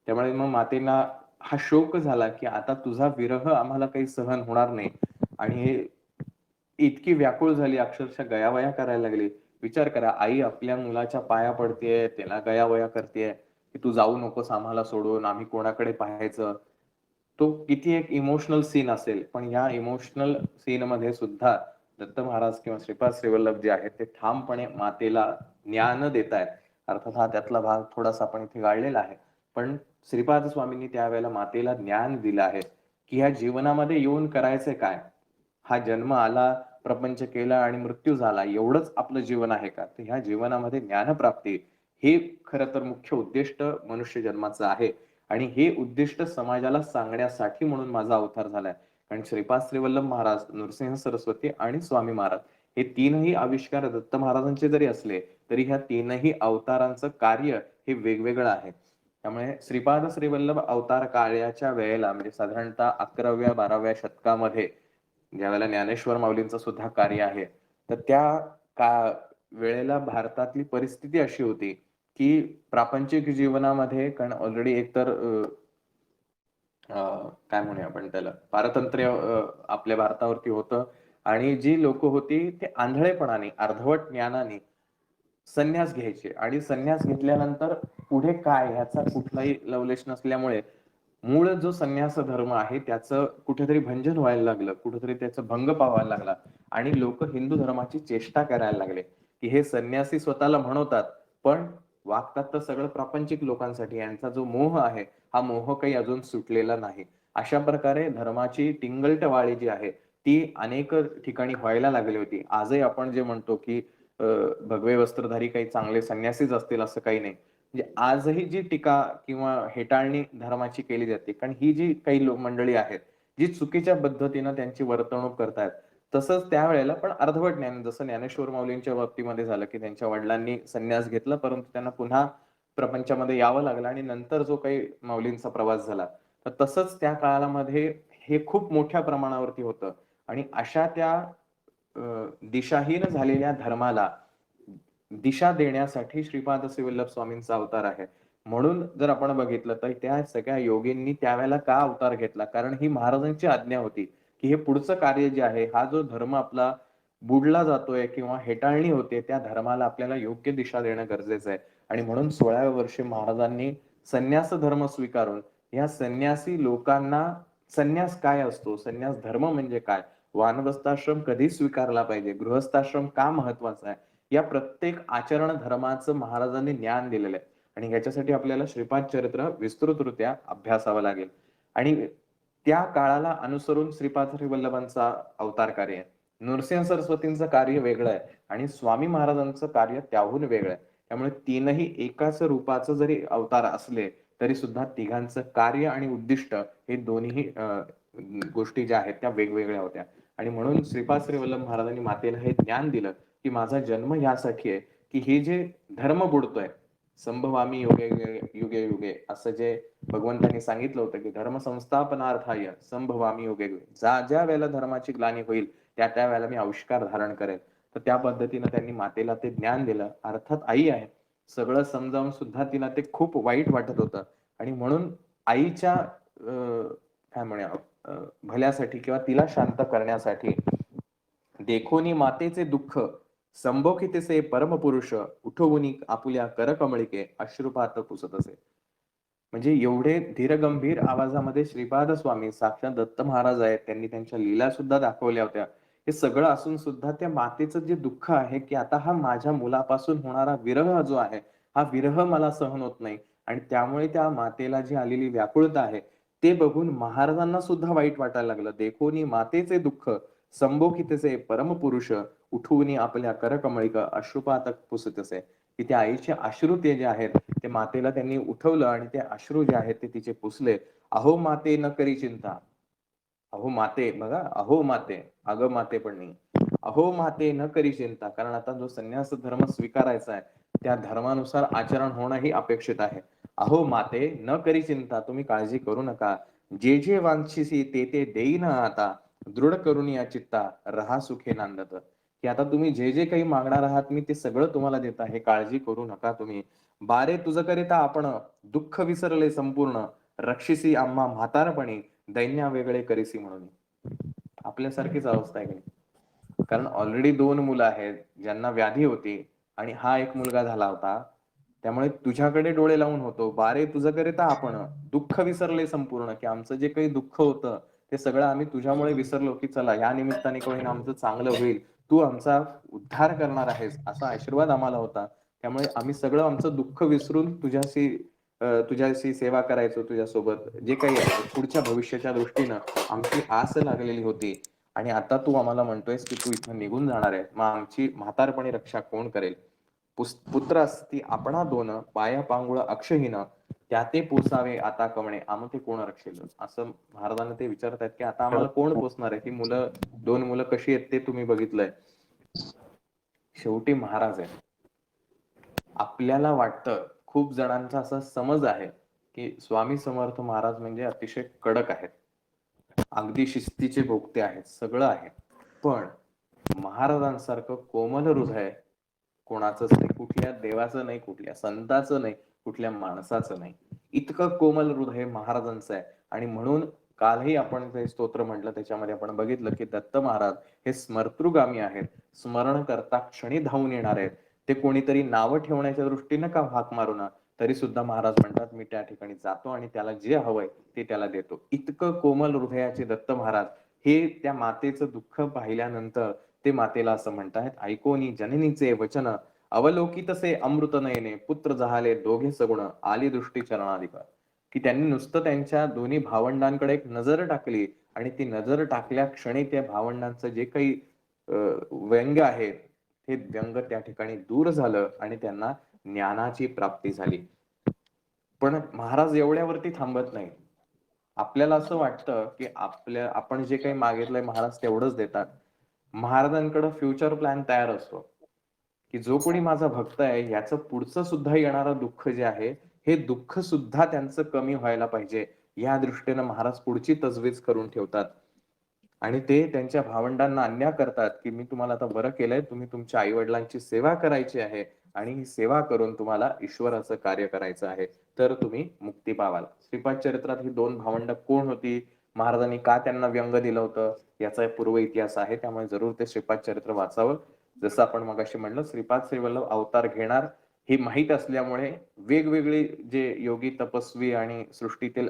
त्यामुळे मग मातेला हा शोक झाला की आता तुझा विरह आम्हाला काही सहन होणार नाही. आणि हे इतकी व्याकुळ झाली, अक्षरशः गयावया करायला लागली. विचार करा, आई आपल्या मुलाच्या पाया पडतेय, त्याला गयावया करतेय की तू जाऊ नकोस आम्हाला सोडून, आम्ही कोणाकडे पाहायचं. तो किती एक इमोशनल सीन असेल, पण या इमोशनल सीन मध्ये सुद्धा दत्त महाराज किंवा श्रीपाद श्रीवल्लभ जे आहेत ते ठामपणे मातेला ज्ञान देत आहेत. अर्थात हा त्यातला भाग थोडासा आपण इथे गाळलेला आहे, पण श्रीपाद स्वामींनी त्यावेळेला मातेला ज्ञान दिलं आहे की ह्या जीवनामध्ये येऊन करायचंय काय. हा जन्म आला, प्रपंच केला आणि मृत्यू झाला, एवढंच आपलं जीवन आहे का. तर ह्या जीवनामध्ये ज्ञानप्राप्ती हे खरं तर मुख्य उद्दिष्ट मनुष्य जन्माचं आहे. आणि हे उद्दिष्ट समाजाला सांगण्यासाठी म्हणून माझा अवतार झालाय. कारण श्रीपाद श्रीवल्लभ महाराज, नृसिंह सरस्वती आणि स्वामी महाराज हे तीनही आविष्कार दत्त महाराजांचे जरी असले तरी ह्या तीनही अवतारांचं कार्य हे वेगवेगळं आहे. त्यामुळे श्रीपाद श्रीवल्लभ अवतार कार्याच्या वेळेला म्हणजे साधारणतः 11व्या-12व्या शतकामध्ये ज्यावेळेला ज्ञानेश्वर माऊलींचं सुद्धा कार्य आहे, तर त्या का वेळेला भारतातली परिस्थिती अशी होती की प्रापंचिक जीवनामध्ये, कारण ऑलरेडी एकतर काय म्हणूया आपण त्याला, पारतंत्र्य आपल्या भारतावरती होतं आणि जी लोक होती ते आंधळेपणाने, अर्धवट ज्ञानाने संन्यास घ्यायचे आणि संन्यास घेतल्यानंतर पुढे काय ह्याचा कुठलाही लवलेश नसल्यामुळे मूळ जो संन्यास धर्म आहे त्याचं कुठेतरी भंजन व्हायला लागलं, कुठेतरी त्याचा भंग पावायला लागला आणि लोक हिंदू धर्माची चेष्टा करायला लागले की हे संन्यासी स्वतःला म्हणवतात पण वागतात तर सगळं प्रापंचिक लोकांसाठी. यांचा जो मोह आहे हा मोह काही अजून सुटलेला नाही. अशा प्रकारे धर्माची टिंगलटवाळी जी आहे ती अनेक ठिकाणी व्हायला लागली होती. आजही आपण जे म्हणतो की भगवे वस्त्रधारी काही चांगले संन्यासीच असतील असं काही नाही. म्हणजे आजही जी टीका किंवा हेटाळणी धर्माची केली जाते, कारण ही जी काही मंडळी आहेत जी चुकीच्या पद्धतीनं त्यांची वर्तणूक करतायत, तसंच त्यावेळेला पण अर्धवट ज्ञान, जसं ज्ञानेश्वर माऊलींच्या बाबतीमध्ये झालं की त्यांच्या वडिलांनी संन्यास घेतला परंतु त्यांना पुन्हा प्रपंचामध्ये यावं लागलं आणि नंतर जो काही माऊलींचा प्रवास झाला, तर तसंच त्या काळामध्ये हे खूप मोठ्या प्रमाणावरती होतं. आणि अशा त्या दिशाहीन झालेल्या धर्माला दिशा देण्यासाठी श्रीपाद श्रीवल्लभ स्वामींचा अवतार आहे. म्हणून जर आपण बघितलं तर त्या सगळ्या योगींनी त्यावेळेला का अवतार घेतला? कारण ही महाराजांची आज्ञा होती, की हे पुढचं कार्य जे आहे, हा जो धर्म आपला बुडला जातोय किंवा हेटाळणी होते, त्या धर्माला आपल्याला योग्य दिशा देणं गरजेचं आहे. आणि म्हणून 16व्या वर्षी महाराजांनी संन्यास धर्म स्वीकारून या संन्यासी लोकांना संन्यास काय असतो? संन्यास धर्म म्हणजे काय? वानप्रस्थाश्रम कधी स्वीकारला पाहिजे? गृहस्थाश्रम का महत्वाचा आहे? या प्रत्येक आचरण धर्माचं महाराजांनी ज्ञान दिलेलं आहे. आणि याच्यासाठी आपल्याला श्रीपाद चरित्र विस्तृतरित्या अभ्यासावं लागेल. आणि त्या काळाला अनुसरून श्रीपाद श्रीवल्लभांचा अवतार कार्य आहे. नृसिंह सरस्वतींचं कार्य वेगळं आहे आणि स्वामी महाराजांचं कार्य त्याहून वेगळं आहे. त्यामुळे तीनही एकाच रूपाचं जरी अवतार असले तरी सुद्धा तिघांचं कार्य आणि उद्दिष्ट हे दोन्ही गोष्टी ज्या आहेत त्या वेगवेगळ्या होत्या. आणि म्हणून श्रीपाद श्रीवल्लभ महाराजांनी मातेला हे ज्ञान दिलं की माझा जन्म यासाठी आहे की हे जे धर्म बुडतोय, संभवामी युगे युगे युगे असं जे भगवंतांनी सांगितलं होतं की धर्म संस्थापनार्थाय संभवामी युगे युगे, ज्या वेळेला धर्माची ग्लानी होईल त्या वेळेला मी आविष्कार धारण करेन. तर त्या पद्धतीनं त्यांनी मातेला ते ज्ञान दिलं. अर्थात आई आहे, सगळं समजावून सुद्धा तिला ते खूप वाईट वाटत होतं. आणि म्हणून आईच्या काय म्हणूया भल्यासाठी किंवा तिला शांत करण्यासाठी देखोनी मातेचे दुःख संभोखितेचे परमपुरुष उठवूनी आपुल्या करकमळिके अश्रुपात पुसत असे. म्हणजे एवढे धीरगंभीर आवाजामध्ये श्रीपाद स्वामी साक्षात दत्त महाराज आहेत, त्यांनी त्यांच्या लीला सुद्धा दाखवल्या होत्या. हे सगळं असून सुद्धा त्या मातेचं जे दुःख आहे की आता हा माझ्या मुलापासून होणारा विरह जो आहे, हा विरह मला सहन होत नाही. आणि त्यामुळे त्या मातेला जी आलेली व्याकुळता आहे ते बघून महाराजांना सुद्धा वाईट वाटायला लागलं. देखोनी मातेचे दुःख संभोखितेचे परमपुरुष उठवून आपल्या करकमळिक अश्रुपात पुसतसे. की त्या आईचे अश्रू ते जे आहेत ते मातेला त्यांनी उठवलं आणि ते अश्रू जे आहेत ते तिचे पुसले. अहो माते न करी चिंता. अहो माते बघा, अहो माते, अगं माते पण नाही. अहो माते न करी चिंता, कारण आता जो संन्यास धर्म स्वीकारायचा आहे त्या धर्मानुसार आचरण होणं ही अपेक्षित आहे. अहो माते न करी चिंता, तुम्ही काळजी करू नका. जे जे वांछिसी ते ते देईन आता, दृढ करून या चित्ता रहा सुखे नांदत. की आता तुम्ही जे जे काही मागणार आहात मी ते सगळं तुम्हाला देत आहे, काळजी करू नका तुम्ही. बारे तुझ करिता आपण दुःख विसरले संपूर्ण, रक्षिसी आम्हा म्हातारपणी दैन्या वेगळे करीसी म्हणून. आपल्यासारखीच अवस्था आहे. कारण ऑलरेडी 2 मुलं आहेत ज्यांना व्याधी होती आणि हा एक मुलगा झाला होता. त्यामुळे तुझ्याकडे डोळे लावून होतो. बारे तुझं करिता आपण दुःख विसरले संपूर्ण, की आमचं जे काही दुःख होतं ते सगळं आम्ही तुझ्यामुळे विसरलो, की चला या निमित्ताने का होईना आमचं चांगलं होईल. तू आमचा उद्धार करणार आहेस असा आशीर्वाद आम्हाला होता. त्यामुळे आम्ही सगळं आमचं दुःख विसरून तुझ्याशी सेवा करायचो, तुझ्यासोबत जे काही पुढच्या भविष्याच्या दृष्टीनं आमची आस लागलेली होती. आणि आता तू आम्हाला म्हणतोयस की तू इथनं निघून जाणार आहे, मग आमची म्हातारपणी रक्षा कोण करेल? पुत्र असती आपणा दोन पाया पांगुळ अक्षहीन, त्या ते पोसावे आता कवणे आम ते कोण रक्षेल. असं महाराजांना ते विचारतात की आता आम्हाला कोण पोसणार आहे? ही मुलं 2 मुलं कशी आहेत ते तुम्ही बघितलंय. शेवटी महाराज आहे. आपल्याला वाटतं, खूप जणांचा असा समज आहे की स्वामी समर्थ महाराज म्हणजे अतिशय कडक आहेत, अगदी शिस्तीचे भोक्ते आहेत, सगळं आहे. पण महाराजांसारखं कोमल हृदय कोणाचंच नाही, कुठल्या देवाचं नाही, कुठल्या संताचं नाही, कुठल्या माणसाचं नाही. इतकं कोमल हृदय महाराजांचं आहे. आणि म्हणून कालही आपण जे स्तोत्र म्हटलं त्याच्यामध्ये आपण बघितलं की दत्त महाराज हे स्मर्तृगामी आहेत, स्मरण करता क्षणी धावून येणार आहेत. ते कोणीतरी नावं ठेवण्याच्या दृष्टीनं का हाक मारू ना, तरी सुद्धा महाराज म्हणतात मी त्या ठिकाणी जातो आणि त्याला जे हवंय ते त्याला देतो. इतकं कोमल हृदयाचे दत्त महाराज हे त्या मातेचं दुःख पाहिल्यानंतर ते मातेला असं म्हणतायत, ऐकोनी जननीचे वचन अवलोकितसे अमृत नयने पुत्र जहाले दोघे सगुण आली दृष्टी चरणाधिक. की त्यांनी नुसतं त्यांच्या दोन्ही भावंडांकडे एक नजर टाकली आणि ती नजर टाकल्या क्षणी त्या भावंडांचं जे काही व्यंग आहे हे व्यंग त्या ठिकाणी दूर झालं आणि त्यांना ज्ञानाची प्राप्ती झाली. पण महाराज एवढ्यावरती थांबत नाही. आपल्याला असं वाटतं की आपण जे काही मागितलंय महाराज तेवढंच देतात. महाराजांकडे फ्युचर प्लॅन तयार असतो की जो कोणी माझा भक्त आहे याचं पुढचं सुद्धा येणारं दुःख जे आहे हे दुःख सुद्धा त्यांचं कमी व्हायला पाहिजे, या दृष्टीनं महाराज पुढची तजवीज करून ठेवतात. आणि ते त्यांच्या भावंडांना आज्ञा करतात की मी तुम्हाला आता बरं केलंय, तुम्ही तुमच्या आई वडिलांची सेवा करायची आहे, आणि ही सेवा करून तुम्हाला ईश्वराचं कार्य करायचं आहे, तर तुम्ही मुक्ती पावाल. श्रीपाद चरित्रात ही दोन भावंड कोण होती, महाराजांनी का त्यांना व्यंग दिलं होतं, याचा पूर्व इतिहास आहे. त्यामुळे जरूर ते श्रीपाद चरित्र वाचावं. जसं आपण मगाशी म्हणलं, श्रीपाद श्रीवल्लभ अवतार घेणार हे माहीत असल्यामुळे वेगवेगळे जे योगी तपस्वी आणि सृष्टीतील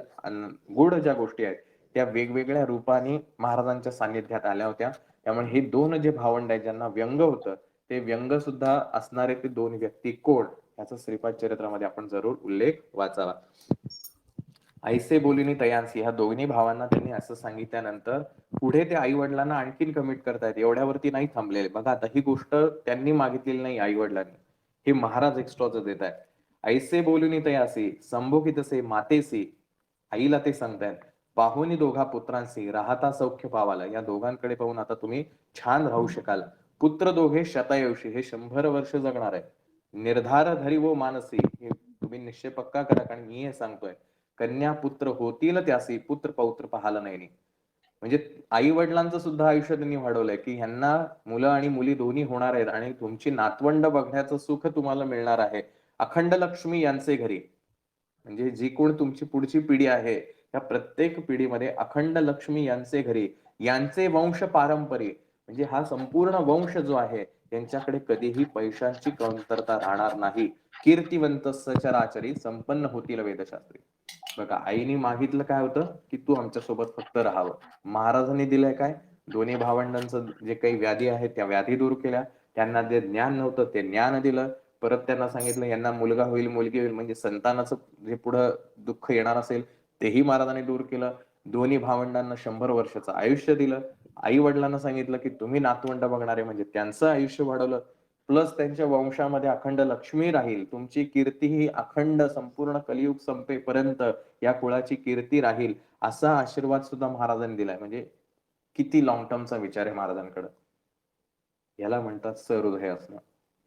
गूढ ज्या गोष्टी आहेत त्या वेगवेगळ्या रूपाने महाराजांच्या सान्निध्यात आल्या होत्या. त्यामुळे हे दोन जे भावंड आहेत ज्यांना व्यंग होतं, ते व्यंग सुद्धा असणारे ते दोन व्यक्ती कोण, याचा श्रीपाद चरित्रामध्ये आपण जरूर उल्लेख वाचावा. ऐसे बोलिनी तयांसी, ह्या दोन्ही भावांना त्यांनी असं सांगितल्यानंतर पुढे ते आई वडिलांना आणखीन कमिट करतायत. एवढ्यावरती नाही थांबलेले. बघा आता ही गोष्ट त्यांनी मागितलेली नाही आई वडिलांनी, हे महाराज एक्स्ट्राचं देत आहेत. ऐसे बोलिनी तयासी संभोगितसे मातेसी, आईला ते सांगतायत, पाहुनी दोघा पुत्रांशी राहता सौख्य पावाला, या दोघांकडे पाहून आता तुम्ही छान राहू शकाल. पुत्र दोघे शतायुषी, हे 100 वर्ष जगणार आहे. निर्धार धरी व मानसी, हे तुम्ही निश्चय पक्का करा, कारण मी हे सांगतोय. कन्या पुत्र होतील त्यासी, पुत्र पौत्र पाहायला नाही. म्हणजे आई वडिलांचं सुद्धा आयुष्य त्यांनी वाढवलंय की ह्यांना मुलं आणि मुली दोन्ही होणार आहेत आणि तुमची नातवंड बघण्याचं सुख तुम्हाला मिळणार आहे. अखंड लक्ष्मी यांचे घरी, म्हणजे जी कोण तुमची पुढची पिढी आहे त्या प्रत्येक पिढीमध्ये अखंड लक्ष्मी यांचे घरी, यांचे वंश पारंपरी, म्हणजे हा संपूर्ण वंश जो आहे त्यांच्याकडे कधीही पैशांची कमतरता राहणार नाही. कीर्तिवंत सचराचरी संपन्न होतील वेदशास्त्री. बघा आईने मागितलं काय होतं की तू आमच्यासोबत फक्त राहावं. महाराजांनी दिलंय काय, दोन्ही भावंडांचं जे काही व्याधी आहेत त्या व्याधी दूर केल्या. त्यांना जे ज्ञान नव्हतं ते ज्ञान दिलं. परत त्यांना सांगितलं यांना मुलगा होईल मुलगी होईल, म्हणजे संतानाचं जे पुढं दुःख येणार असेल तेही महाराजांनी दूर केलं. दोन्ही भावंडांना 100 वर्षाचं आयुष्य दिलं. आई वडिलांना सांगितलं की तुम्ही नातवंड बघणारे, म्हणजे त्यांचं आयुष्य वाढवलं. प्लस त्यांच्या वंशामध्ये अखंड लक्ष्मी राहील, तुमची कीर्ती ही अखंड संपूर्ण कलियुग संपेपर्यंत या कुळाची कीर्ती राहील, असा आशीर्वाद सुद्धा महाराजांनी दिलाय. म्हणजे किती लॉंग टर्मचा विचार आहे महाराजांकडे. याला म्हणतात सहृदय असणं.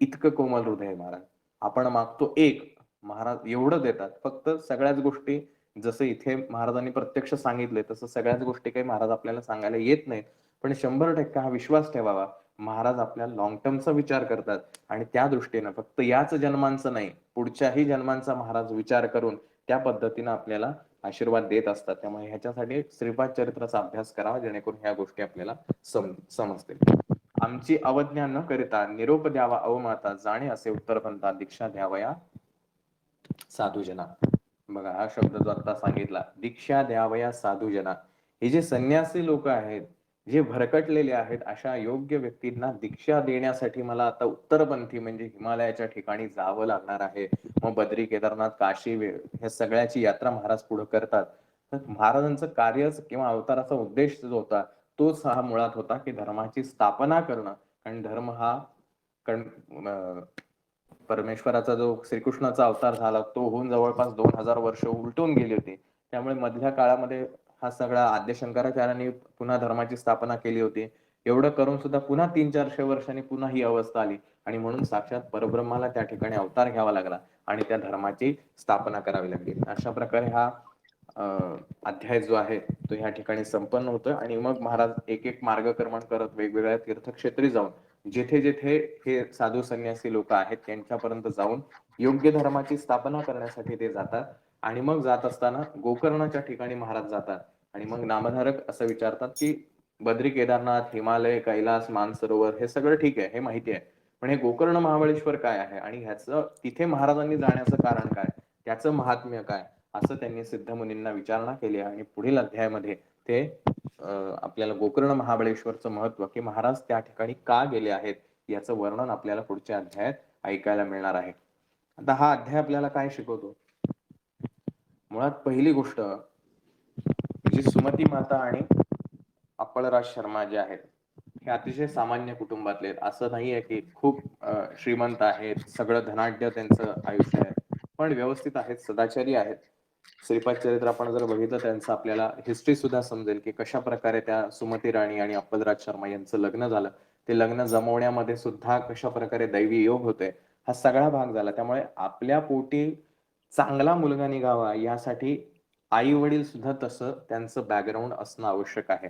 इतकं कोमल हृदय आहे महाराज. आपण मागतो एक, महाराज एवढं देतात. फक्त सगळ्याच गोष्टी जसं इथे महाराजांनी प्रत्यक्ष सांगितले तसं सगळ्याच गोष्टी काही महाराज आपल्याला सांगायला येत नाहीत. पण 100% हा विश्वास ठेवावा, महाराज आपल्या लॉंग टर्मचा विचार करतात आणि त्या दृष्टीनं फक्त याच जन्मांचं नाही पुढच्याही जन्मांचा महाराज विचार करून त्या पद्धतीनं आपल्याला आशीर्वाद देत असतात. त्यामुळे ह्याच्यासाठी श्रीपाद चरित्राचा अभ्यास करावा, जेणेकरून ह्या गोष्टी आपल्याला समजतील. आमची अवज्ञा न करिता निरोप द्यावा अवमाता, जाणे असे उत्तर पंथा दीक्षा द्यावया साधूजना. बघा हा शब्द जो आता सांगितला, दीक्षा द्यावया साधूजना, हे जे संन्यासी लोक आहेत जे भरकटलेले आहेत अशा योग्य व्यक्तींना दीक्षा देण्यासाठी मला आता उत्तरपंथी म्हणजे हिमालयाच्या ठिकाणी जावं लागणार आहे. मग बद्री केदारनाथ काशी ह्या सगळ्याची यात्रा महाराज पुढे करतात. तर महाराजांचं कार्यच किंवा अवताराचा उद्देश जो होता तोच हा मुळात होता की धर्माची स्थापना करणं. कारण धर्म हा परमेश्वराचा जो श्रीकृष्णाचा अवतार झाला तो होऊन जवळपास 2000 वर्ष उलटून गेली होती. त्यामुळे मधल्या काळामध्ये हा सगळा आद्य शंकराचार्यांनी पुन्हा धर्माची स्थापना केली होती. एवढं करून सुद्धा पुन्हा 300-400 वर्षांनी पुन्हा ही अवस्था आली आणि म्हणून साक्षात परब्रह्माला त्या ठिकाणी अवतार घ्यावा लागला आणि त्या धर्माची स्थापना करावी लागली. अशा प्रकारे हा अध्याय जो आहे तो ह्या ठिकाणी संपन्न होतोय आणि मग महाराज एक एक मार्गक्रमण करत वेगवेगळ्या तीर्थक्षेत्री जाऊन जेथे जेथे हे साधू संन्यासी लोक आहेत त्यांच्यापर्यंत जाऊन योग्य धर्माची स्थापना करण्यासाठी ते जातात. आणि मग जात असताना गोकर्णाच्या ठिकाणी महाराज जातात आणि मग नामधारक असं विचारतात की बद्री केदारनाथ हिमालय कैलास मानसरोवर हे सगळं ठीक आहे, हे माहिती आहे, पण हे गोकर्ण महाबळेश्वर काय आहे आणि ह्याचं तिथे महाराजांनी जाण्याचं कारण काय, त्याचं महात्म्य काय, असं त्यांनी सिद्धमुनींना विचारणा केली. आणि पुढील अध्यायामध्ये ते आपल्याला गोकर्ण महाबळेश्वरचं महत्व की महाराज त्या ठिकाणी का गेले आहेत याचं वर्णन आपल्याला पुढच्या अध्यायात ऐकायला मिळणार आहे. आता हा अध्याय आपल्याला काय शिकवतो, मुळात पहिली गोष्ट जी सुमती माता आणि अप्पलराज शर्मा जे आहेत हे अतिशय सामान्य कुटुंबातले आहेत. असं नाहीये की खूप श्रीमंत आहेत, सगळं धनाढ्य त्यांचं आयुष्य आहे, पण व्यवस्थित आहेत, सदाचारी आहेत. श्रीपाद चरित्र आपण जर बघितलं त्यांचं आपल्याला हिस्ट्री सुद्धा समजेल की कशा प्रकारे त्या सुमती राणी आणि अप्पलराज शर्मा यांचं लग्न झालं, ते लग्न जमवण्यामध्ये सुद्धा कशा प्रकारे दैवी योग होते हा सगळा भाग झाला. त्यामुळे आपल्या पोटी चांगला मुलगा निघावा यासाठी आई वडील सुद्धा तसं त्यांचं बॅकग्राऊंड असणं आवश्यक आहे.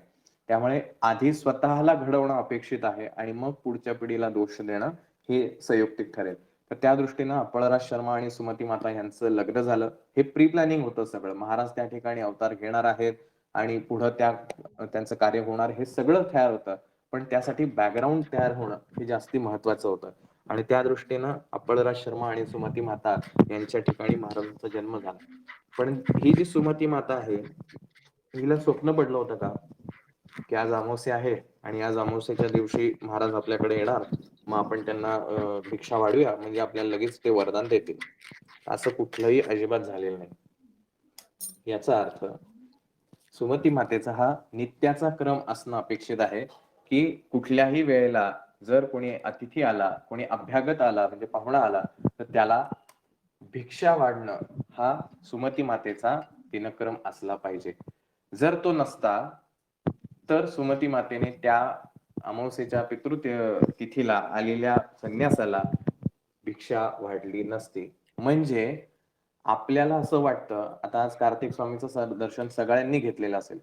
त्यामुळे आधी स्वतःला घडवणं अपेक्षित आहे आणि मग पुढच्या पिढीला दोष देणं हे संयुक्तिक ठरेल. तर त्या दृष्टीनं अपळराज शर्मा आणि सुमती माता यांचं लग्न झालं. हे प्री प्लॅनिंग होतं सगळं. महाराज त्या ठिकाणी अवतार घेणार आहेत आणि पुढं त्यांचं कार्य होणार, हे सगळं तयार होतं. पण त्यासाठी बॅकग्राऊंड तयार होणं हे जास्ती महत्वाचं होतं. आणि त्या दृष्टीनं अपळराज शर्मा आणि सुमती माता यांच्या ठिकाणी महाराजांचा जन्म झाला. पण ही जी सुमती माता आहे, हिला स्वप्न पडलं होतं का की आज अमावस्या आहे आणि आज अमावस्येच्या दिवशी महाराज आपल्याकडे येणार, मग आपण त्यांना भिक्षा वाढूया म्हणजे आपल्याला लगेच ते वरदान देतील? असं कुठलंही अजिबात झालेलं नाही. याचा अर्थ सुमती मातेचा हा नित्याचा क्रम असणं अपेक्षित आहे की कुठल्याही वेळेला जर कोणी अतिथी आला, कोणी अभ्यागत आला म्हणजे पाहुणा आला, तर त्याला भिक्षा वाढणं हा सुमती मातेचा दिनक्रम असला पाहिजे. जर तो नसता तर सुमती मातेने त्या अमावस्येच्या तिथीला आलेल्या संन्यासाला भिक्षा वाढली नसती. म्हणजे आपल्याला असं वाटतं, आता आज कार्तिक स्वामींचं दर्शन सगळ्यांनी घेतलेलं असेल,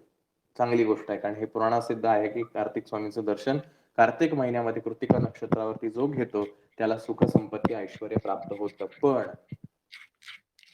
चांगली गोष्ट आहे, कारण हे पुराणात सिद्ध आहे की कार्तिक स्वामींचं दर्शन कार्तिक महिन्यामध्ये कृतिका नक्षत्रावरती जो घेतो त्याला सुख संपत्ती ऐश्वर्य प्राप्त होतं. पण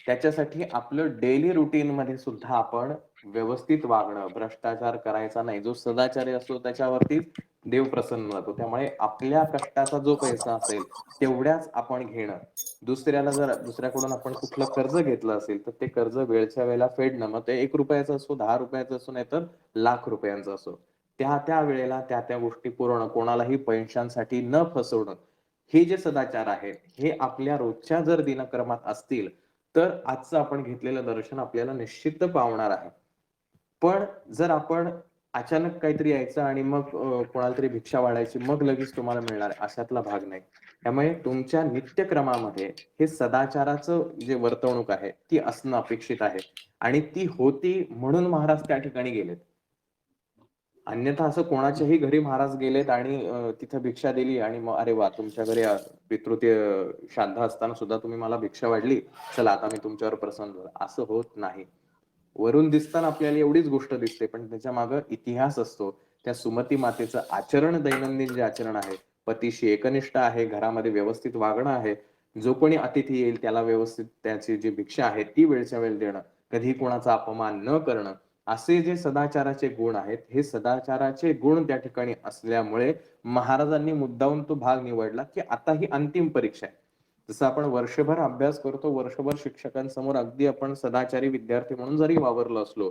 त्याच्यासाठी आपलं डेली रुटीन मध्ये सुद्धा आपण व्यवस्थित वागणं, भ्रष्टाचार करायचा नाही. जो सदाचारी असतो त्याच्यावरती देव प्रसन्न होतो. त्यामुळे आपल्या कष्टाचा जो पैसा असेल तेवढ्याच आपण घेणं. दुसऱ्याकडून आपण कुठलं कर्ज घेतलं असेल तर ते कर्ज वेळच्या वेळेला फेडणं, मग ते 1 रुपयाचं असो, 10 रुपयाचं असो, नाही तर लाख रुपयांचं असो, त्या वेळेला त्या गोष्टी पुरवणं, कोणालाही पैशांसाठी न फसवणं, हे जे सदाचार आहेत हे आपल्या रोजच्या जर दिनक्रमात असतील तर आजचं आपण घेतलेलं दर्शन आपल्याला निश्चित पावणार आहे. पण जर आपण अचानक काहीतरी यायचं आणि मग कोणाला तरी भिक्षा वाढायची, मग लगेच तुम्हाला मिळणार अशातला भाग नाही. त्यामुळे तुमच्या नित्यक्रमामध्ये हे सदाचाराचं जे वर्तवणूक आहे ती असणं अपेक्षित आहे. आणि ती होती म्हणून महाराज त्या ठिकाणी गेलेत. अन्यथा असं कोणाच्याही घरी महाराज गेलेत आणि तिथं भिक्षा दिली आणि मग अरे वा, तुमच्या घरी पितृत्य श्राद्ध असताना सुद्धा तुम्ही मला भिक्षा वाढली, चला आता मी तुमच्यावर प्रसन्न झालो, असं होत नाही. वरून दिसताना आपल्याला एवढीच गोष्ट दिसते, पण त्याच्या मागे इतिहास असतो. त्या सुमती मातेचं आचरण, दैनंदिन जे आचरण आहे, पतीशी एकनिष्ठ आहे, घरामध्ये व्यवस्थित वागणं आहे, जो कोणी अतिथी येईल त्याला व्यवस्थित त्याची जी भिक्षा आहे ती वेळच्या वेळी देणं, कधी कोणाचा अपमान न करणं, असे जे सदाचाराचे गुण आहेत, हे सदाचाराचे गुण त्या ठिकाणी असल्यामुळे महाराजांनी मुद्दामून तो भाग निवडला की आता ही अंतिम परीक्षा आहे. जसं आपण वर्षभर अभ्यास करतो, वर्षभर शिक्षकांसमोर अगदी आपण सदाचारी विद्यार्थी म्हणून जरी वावरलो असलो,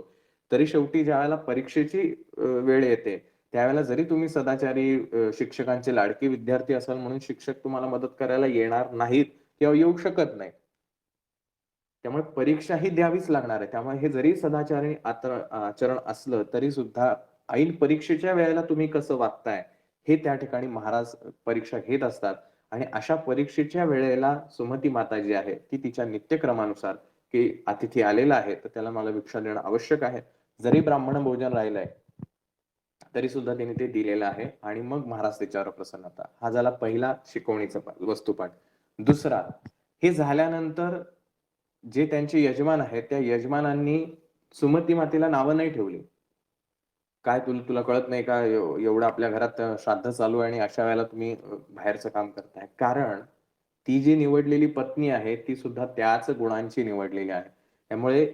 तरी शेवटी ज्या वेळेला परीक्षेची वेळ येते त्यावेळेला जरी तुम्ही सदाचारी शिक्षकांचे लाडके विद्यार्थी असाल म्हणून शिक्षक तुम्हाला मदत करायला येणार नाहीत किंवा येऊ शकत नाही. त्यामुळे परीक्षा ही द्यावीच लागणार आहे. त्यामुळे हे जरी सदाचारी आचरण असलं तरी सुद्धा ऐन परीक्षेच्या वेळेला तुम्ही कसं वागताय हे त्या ठिकाणी महाराज परीक्षा घेत असतात. आणि अशा परीक्षेच्या वेळेला सुमती माता जी आहे ती तिच्या नित्यक्रमानुसार की अतिथी आलेला आहे तर त्याला मला भिक्षा देणं आवश्यक आहे, जरी ब्राह्मण भोजन राहिलंय तरी सुद्धा तिने ते दिलेलं आहे. आणि मग महाराज त्याच्यावर प्रसन्न होता. हा झाला पहिला शिकवणीचा वस्तुपाठ. दुसरा, हे झाल्यानंतर जे त्यांचे यजमान आहेत त्या यजमानांनी सुमती मातेला नावं नाही ठेवली. काय तुला कळत नाही का, एवढं आपल्या घरात श्राद्ध चालू आहे आणि अशा वेळेला तुम्ही बाहेरचं काम करताय? कारण ती जी निवडलेली पत्नी आहे ती सुद्धा त्याच गुणांची निवडलेली आहे. त्यामुळे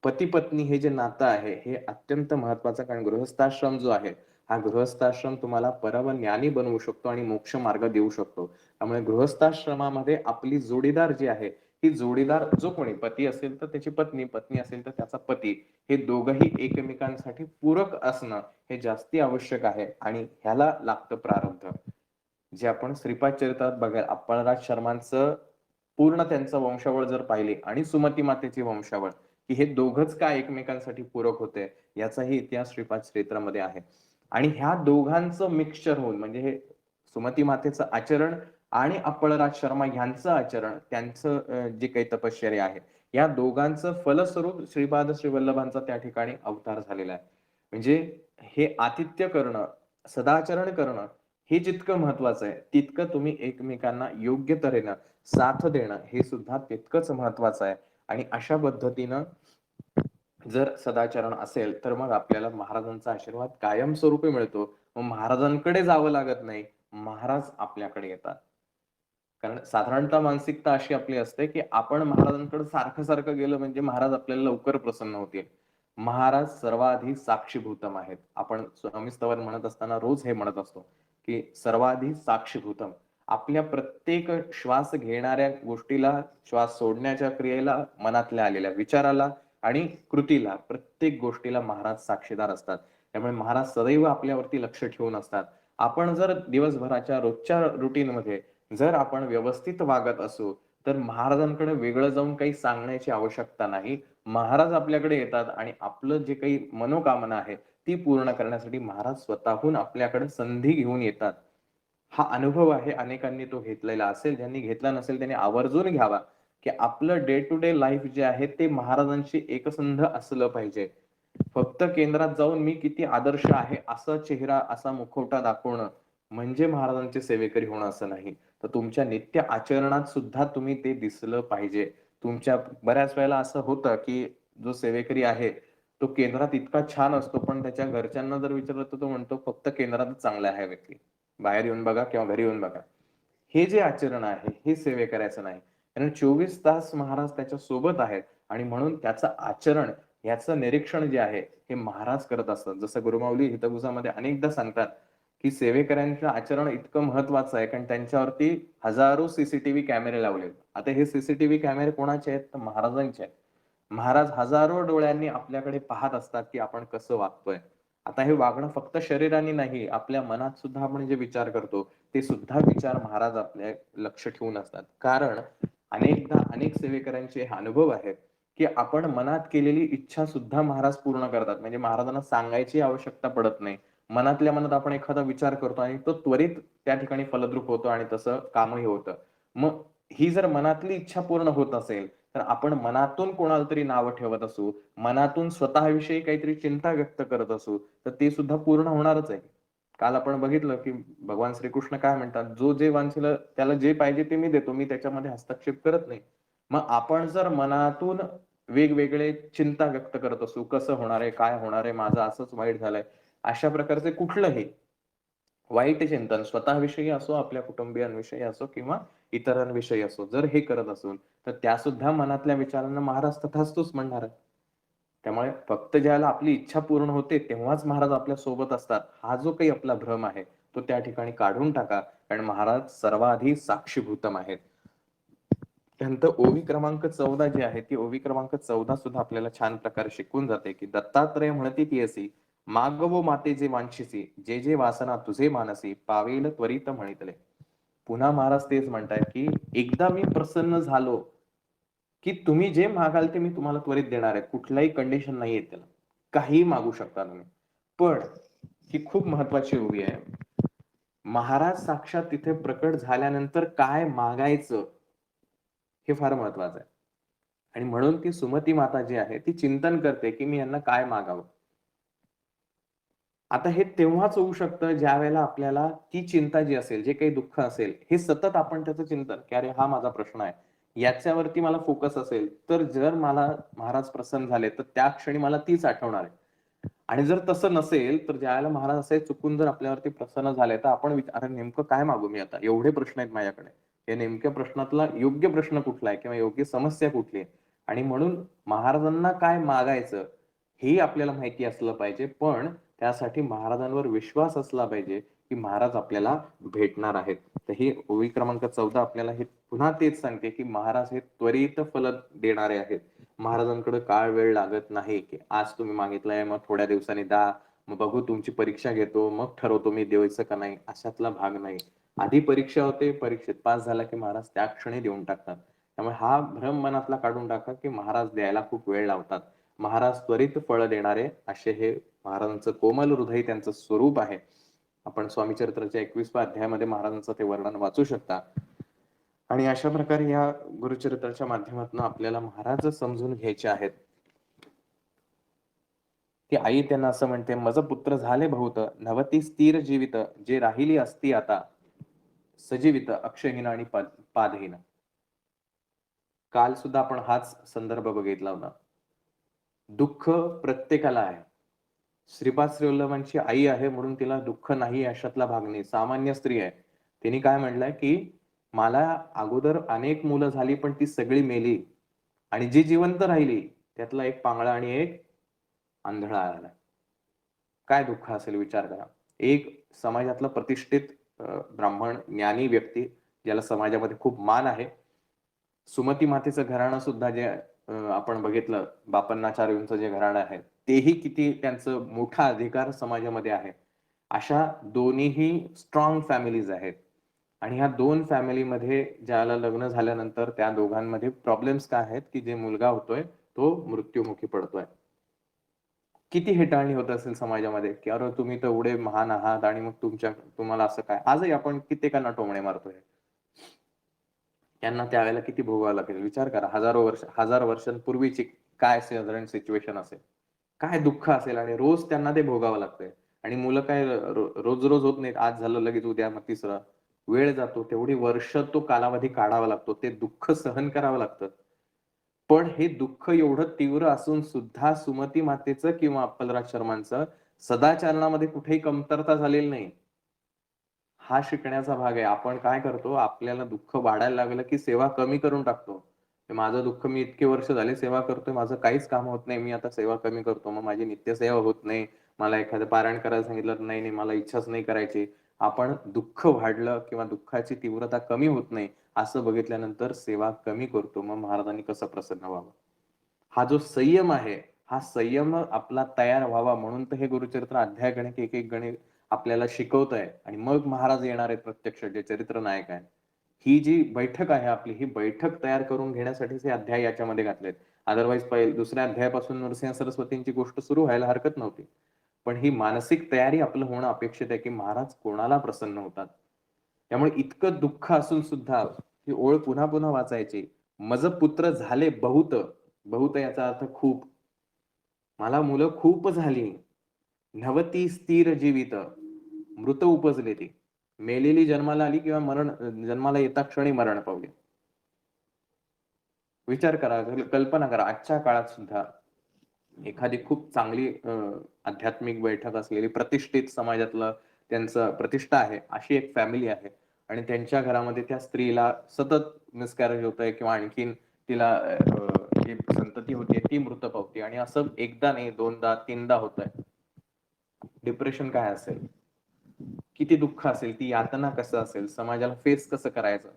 पती पत्नी हे जे नातं आहे हे अत्यंत महत्वाचं, कारण गृहस्थाश्रम जो आहे हा गृहस्थाश्रम तुम्हाला परम ज्ञानी बनवू शकतो आणि मोक्ष मार्ग देऊ शकतो. त्यामुळे गृहस्थाश्रमामध्ये आपली जोडीदार जी आहे ही जोडीदार, जो कोणी पती असेल तर त्याची पत्नी, पत्नी असेल तर त्याचा पती, हे दोघही एकमेकांसाठी पूरक असणं हे जास्ती आवश्यक आहे. आणि ह्याला लागतं प्रारब्ध. जे आपण श्रीपाद चरित्रात बघाल, अपळराज शर्मांचं पूर्ण त्यांचं वंशावळ जर पाहिली आणि सुमती मातेची वंशावळ, की हे दोघच का एकमेकांसाठी पूरक होते याचाही इतिहास श्रीपाद चरित्रामध्ये आहे. आणि ह्या दोघांचं मिक्सचर होऊन म्हणजे हे सुमती मातेचं आचरण आणि अपळराज शर्मा यांचं आचरण, त्यांचं जे काही तपश्चर्या आहे, या दोघांचं फलस्वरूप श्रीपाद श्रीवल्लभांचा त्या ठिकाणी अवतार झालेला आहे. म्हणजे हे आतिथ्य करणं, सदाचरण करणं हे जितकं महत्वाचं आहे तितकं तुम्ही एकमेकांना योग्य तऱ्हेनं साथ देणं हे सुद्धा तितकंच महत्वाचं आहे. आणि अशा पद्धतीनं जर सदाचरण असेल तर मग आपल्याला महाराजांचा आशीर्वाद कायमस्वरूपी मिळतो. मग महाराजांकडे जावं लागत नाही, महाराज आपल्याकडे येतात. कारण साधारणतः मानसिकता अशी आपली असते की आपण महाराजांकडे सारखं सारखं गेलं म्हणजे महाराज आपल्याला लवकर प्रसन्न होतील. महाराज सर्वाधिक साक्षीभूतम आहेत. आपण स्वामी स्तवन म्हणत असताना रोज हे म्हणत असतो की सर्वाधिक साक्षीभूतम. आपल्या प्रत्येक श्वास घेणाऱ्या गोष्टीला, श्वास सोडण्याच्या क्रियेला, मनातल्या आलेल्या विचाराला आणि कृतीला, प्रत्येक गोष्टीला महाराज साक्षीदार असतात. त्यामुळे महाराज सदैव आपल्यावरती लक्ष ठेवून असतात. आपण जर दिवसभराच्या रोजच्या रुटीनमध्ये जर आपण व्यवस्थित वागत असू तर महाराजांकडे वेगळं जाऊन काही सांगण्याची आवश्यकता नाही. महाराज आपल्याकडे येतात आणि आपलं जे काही मनोकामना आहे ती पूर्ण करण्यासाठी महाराज स्वतःहून आपल्याकडे संधी घेऊन येतात. हा अनुभव आहे, अनेकांनी तो घेतलेला असेल. ज्यांनी घेतला नसेल त्यांनी आवर्जून घ्यावा की आपलं डे टू डे लाईफ जे आहे ते महाराजांशी एकसंध असलं पाहिजे. फक्त केंद्रात जाऊन मी किती आदर्श आहे असा चेहरा, असा मुखवटा दाखवणं म्हणजे महाराजांचे सेवेकरी होणं असं नाही. तर तुमच्या नित्य आचरणात सुद्धा तुम्ही ते दिसलं पाहिजे. तुमच्या बऱ्याच वेळेला असं होतं की जो सेवेकरी आहे तो केंद्रात इतका छान असतो पण त्याच्या घरच्यांना जर विचारलं तर तो म्हणतो फक्त केंद्रातच चांगला आहे व्यक्ती, बाहेर येऊन बघा किंवा घरी येऊन बघा. हे जे आचरण आहे हे सेवेकऱ्याचं नाही. कारण 24 तास महाराज त्याच्या सोबत आहेत आणि म्हणून त्याचं आचरण, याचं निरीक्षण जे आहे हे महाराज करत असतात. जसं गुरुमाऊली हितगुजामध्ये अनेकदा सांगतात की सेवेकऱ्यांचं आचरण इतकं महत्वाचं आहे कारण त्यांच्यावरती हजारो सीसीटीव्ही कॅमेरे लावले. आता हे सीसीटीव्ही कॅमेरे कोणाचे आहेत तर महाराजांचे आहेत. महाराज हजारो डोळ्यांनी आपल्याकडे पाहत असतात की आपण कसं वागतोय. आता हे वागणं फक्त शरीराने नाही, आपल्या मनात सुद्धा आपण जे विचार करतो ते सुद्धा विचार महाराज आपल्या लक्ष ठेवून असतात. कारण अनेकदा अनेक सेवेकऱ्यांचे हे अनुभव आहेत की आपण मनात केलेली इच्छा सुद्धा महाराज पूर्ण करतात. म्हणजे महाराजांना सांगायची आवश्यकता पडत नाही. मनातल्या मनात आपण एखादा विचार करतो आणि तो त्वरित त्या ठिकाणी फलद्रूप होतो आणि तसं कामही होतं. मग ही जर मनातली इच्छा पूर्ण होत असेल तर आपण मनातून कोणाला तरी नावं ठेवत असू, मनातून स्वतःविषयी काहीतरी चिंता व्यक्त करत असू तर ते सुद्धा पूर्ण होणारच आहे. काल आपण बघितलं की भगवान श्रीकृष्ण काय म्हणतात, जो जे वांछेल त्याला जे पाहिजे ते मी देतो, मी त्याच्यामध्ये हस्तक्षेप करत नाही. मग आपण जर मनातून वेगवेगळे चिंता व्यक्त करत असू, कसं होणार आहे, काय होणार आहे, माझं असंच वाईट झालंय, अशा प्रकारचे कुठलंही वाईट चिंतन स्वतःविषयी असो, आपल्या कुटुंबियांविषयी असो किंवा इतरांविषयी असो, जर हे करत असून तर त्या सुद्धा मनातल्या विचारांना महाराज तथास्तुच म्हणणार आहे. त्यामुळे फक्त ज्याला आपली इच्छा पूर्ण होते तेव्हाच महाराज आपल्या सोबत असतात, हा जो काही आपला भ्रम आहे तो त्या ठिकाणी काढून टाका. कारण महाराज सर्वाधिक साक्षीभूतम आहेत. त्यानंतर ओवी क्रमांक 14 जी आहे ती ओवी क्रमांक 14 सुद्धा आपल्याला छान प्रकारे शिकवून जाते की दत्तात्रय म्हणती ती असी मागवो माते जे वांछिसी जे जे वासना तुझे मानसी पावेल त्वरित म्हणितले. पुन्हा महाराज तेच म्हणतायत की एकदा मी प्रसन्न झालो की तुम्ही जे मागाल ते मी तुम्हाला त्वरित देणार आहे. कुठलाही कंडिशन नाहीये त्याला, काहीही मागू शकता तुम्ही. पण ही खूप महत्वाची ओवी आहे. महाराज साक्षात तिथे प्रकट झाल्यानंतर काय मागायचं हे फार महत्वाचं आहे. आणि म्हणून ती सुमती माता जी आहे ती चिंतन करते की मी यांना काय मागावं. आता हे तेव्हाच होऊ शकतं ज्या वेळेला आपल्याला ती चिंता जी असेल, जे काही दुःख असेल, हे सतत आपण त्याचं चिंतन की अरे हा माझा प्रश्न आहे, याच्यावरती मला फोकस असेल तर जर मला महाराज प्रसन्न झाले तर त्या क्षणी मला तीच आठवणार आहे. आणि जर तसं नसेल तर ज्यावेळेला महाराज असे चुकून जर आपल्यावरती प्रसन्न झाले तर आपण अरे नेमकं काय मागू मी आता, एवढे प्रश्न आहेत माझ्याकडे, या नेमक्या प्रश्नातला योग्य प्रश्न कुठला आहे किंवा योग्य समस्या कुठली आहे. आणि म्हणून महाराजांना काय मागायचं हेही आपल्याला माहिती असलं पाहिजे. पण त्यासाठी महाराजांवर विश्वास असला पाहिजे की महाराज आपल्याला भेटणार आहेत. तर ही ओवी क्रमांक 14 आपल्याला हे पुन्हा तेच सांगते की महाराज हे त्वरित फल देणारे आहेत. महाराजांकडे काळ वेळ लागत नाही की आज तुम्ही मागितलंय मग थोड्या दिवसांनी द्या, मग बघू तुमची परीक्षा घेतो मग ठरवतो मी द्यायचं का नाही, अशातला भाग नाही. आधी परीक्षा होते, परीक्षेत पास झाला की महाराज त्या क्षणी देऊन टाकतात. त्यामुळे हा भ्रम मनातला काढून टाका की महाराज द्यायला खूप वेळ लावतात. महाराज त्वरित फळ देणारे असे हे महाराजांचं कोमल हृदय त्यांचं स्वरूप आहे. आपण स्वामी चरित्राच्या 21व्या अध्यायामध्ये महाराजांचं ते वर्णन वाचू शकता. आणि अशा प्रकारे या गुरुचरित्राच्या माध्यमातून आपल्याला महाराज समजून घ्यायचे आहेत. की आई त्यांना असं म्हणते, मज पुत्र झाले बहुत नवती स्थिर जीवित जे राहिली असती आता सजीवित अक्षहीन आणि पादहीन. काल सुद्धा आपण हाच संदर्भ बघितला होता. दुःख प्रत्येकाला आहे. श्रीपाद श्रीवल्लभांची आई आहे म्हणून तिला दुःख नाही अशातला भाग नाही. सामान्य स्त्री आहे. तिने काय म्हणलंय की मला अगोदर अनेक मुलं झाली, पण ती सगळी मेली आणि जी जिवंत राहिली त्यातला एक पांगळा आणि एक आंधळा आला. काय दुःख असेल विचार करा. एक समाजातला प्रतिष्ठित ब्राह्मण ज्ञानी व्यक्ती, ज्याला समाजामध्ये खूप मान आहे. सुमती मातेचं घराणं सुद्धा जे आपण बघितलं, बापन्नाचार्यूंचं जे घराणं आहे, तेही किती त्यांचं मोठा अधिकार समाजामध्ये आहे. अशा दोन्हीही स्ट्रॉंग फॅमिलीज आहेत. आणि ह्या 2 फॅमिलीमध्ये ज्याला लग्न झाल्यानंतर त्या दोघांमध्ये प्रॉब्लेम्स काय आहेत, की जे मुलगा होतोय, तो मृत्युमुखी पडतोय. किती हेटाळणी होत असेल समाजामध्ये, की "अरे, तुम्ही तर एवढे महान आहात आणि मग तुम्हाला असं काय?" आजही आपण कित्येकांना टोमणे मारतोय. त्यांना त्यावेळेला किती भोगावं लागेल विचार करा. हजार वर्षांपूर्वीची काय साधारण सिच्युएशन असेल. काय दुःख असेल आणि रोज त्यांना ते भोगावं लागतंय. आणि मुलं काय रोज-रोज होत नाहीत. आज झालं लगेच उद्या मग तिसरं. वेळ जातो. तेवढी वर्ष तो कालावधी काढावा लागतो. ते दुःख सहन करावं लागतं. पण हे दुःख एवढं तीव्र असून सुद्धा सुमती मातेचं किंवा अप्पलराज शर्मांचं सदाचरणामध्ये कुठेही कमतरता झालेली नाही. हा शिकण्याचा भाग आहे. आपण काय करतो, आपल्याला दुःख वाढायला लागलं, की सेवा कमी करून टाकतो. ते माझं दुःख मी इतके वर्ष झाले सेवा करतोय, माझं काहीच काम होत नाही. मी आता सेवा कमी करतो. मग माझी नित्यसेवा होत नाही. मला एखादं पारायण करायला सांगितलं, तर नाही, नाही मला इच्छाच नाही करायची. आपण दुःख वाढलं किंवा दुःखाची तीव्रता कमी होत नाही, असं बघितल्यानंतर सेवा कमी करतो. मग महाराजांनी कसं प्रसन्न व्हावं? हा जो संयम आहे, हा संयम आपला तयार व्हावा म्हणून तर हे गुरुचरित्र अध्याय गणित एक-एक गणित आपल्याला शिकवतंय आणि मग महाराज येणार आहेत प्रत्यक्ष जे चरित्र नायक आहेत. ही जी बैठक आहे आपली, ही बैठक तयार करून घेण्यासाठीच हे अध्याय याच्यामध्ये घातलेत. अदरवाईज दुसऱ्या अध्यायापासून नृसिंह सरस्वतींची गोष्ट सुरू व्हायला हरकत नव्हती. पण ही मानसिक तयारी आपलं होणं अपेक्षित आहे, की महाराज कोणाला प्रसन्न होतात. त्यामुळे इतकं दुःख असून सुद्धा ही ओळ पुन्हा-पुन्हा वाचायची. "मज पुत्र झाले बहुत." बहुत याचा अर्थ खूप. मला मुलं खूप झाली. नवती स्थिर जीवित. मृत उपजले ती. मेलेली जन्माला आली किंवा जन्माला येता क्षणी मरण पावली. विचार करा, कल्पना करा आजच्या काळात सुद्धा एखादी खूप चांगली आध्यात्मिक बैठक असलेली प्रतिष्ठित समाजातलं त्यांचं प्रतिष्ठा आहे, अशी एक फॅमिली आहे आणि त्यांच्या घरामध्ये त्या स्त्रीला सतत मिसकॅरेज होतंय किंवा आणखीन तिला जी संतती होतीये ती मृत पावते आणि असं एकदा नाही, दोनदा, तीनदा होतंय. डिप्रेशन काय असेल? किती दुःख असेल, ती यातना कसं असेल, समाजाला फेस कसं करायचं?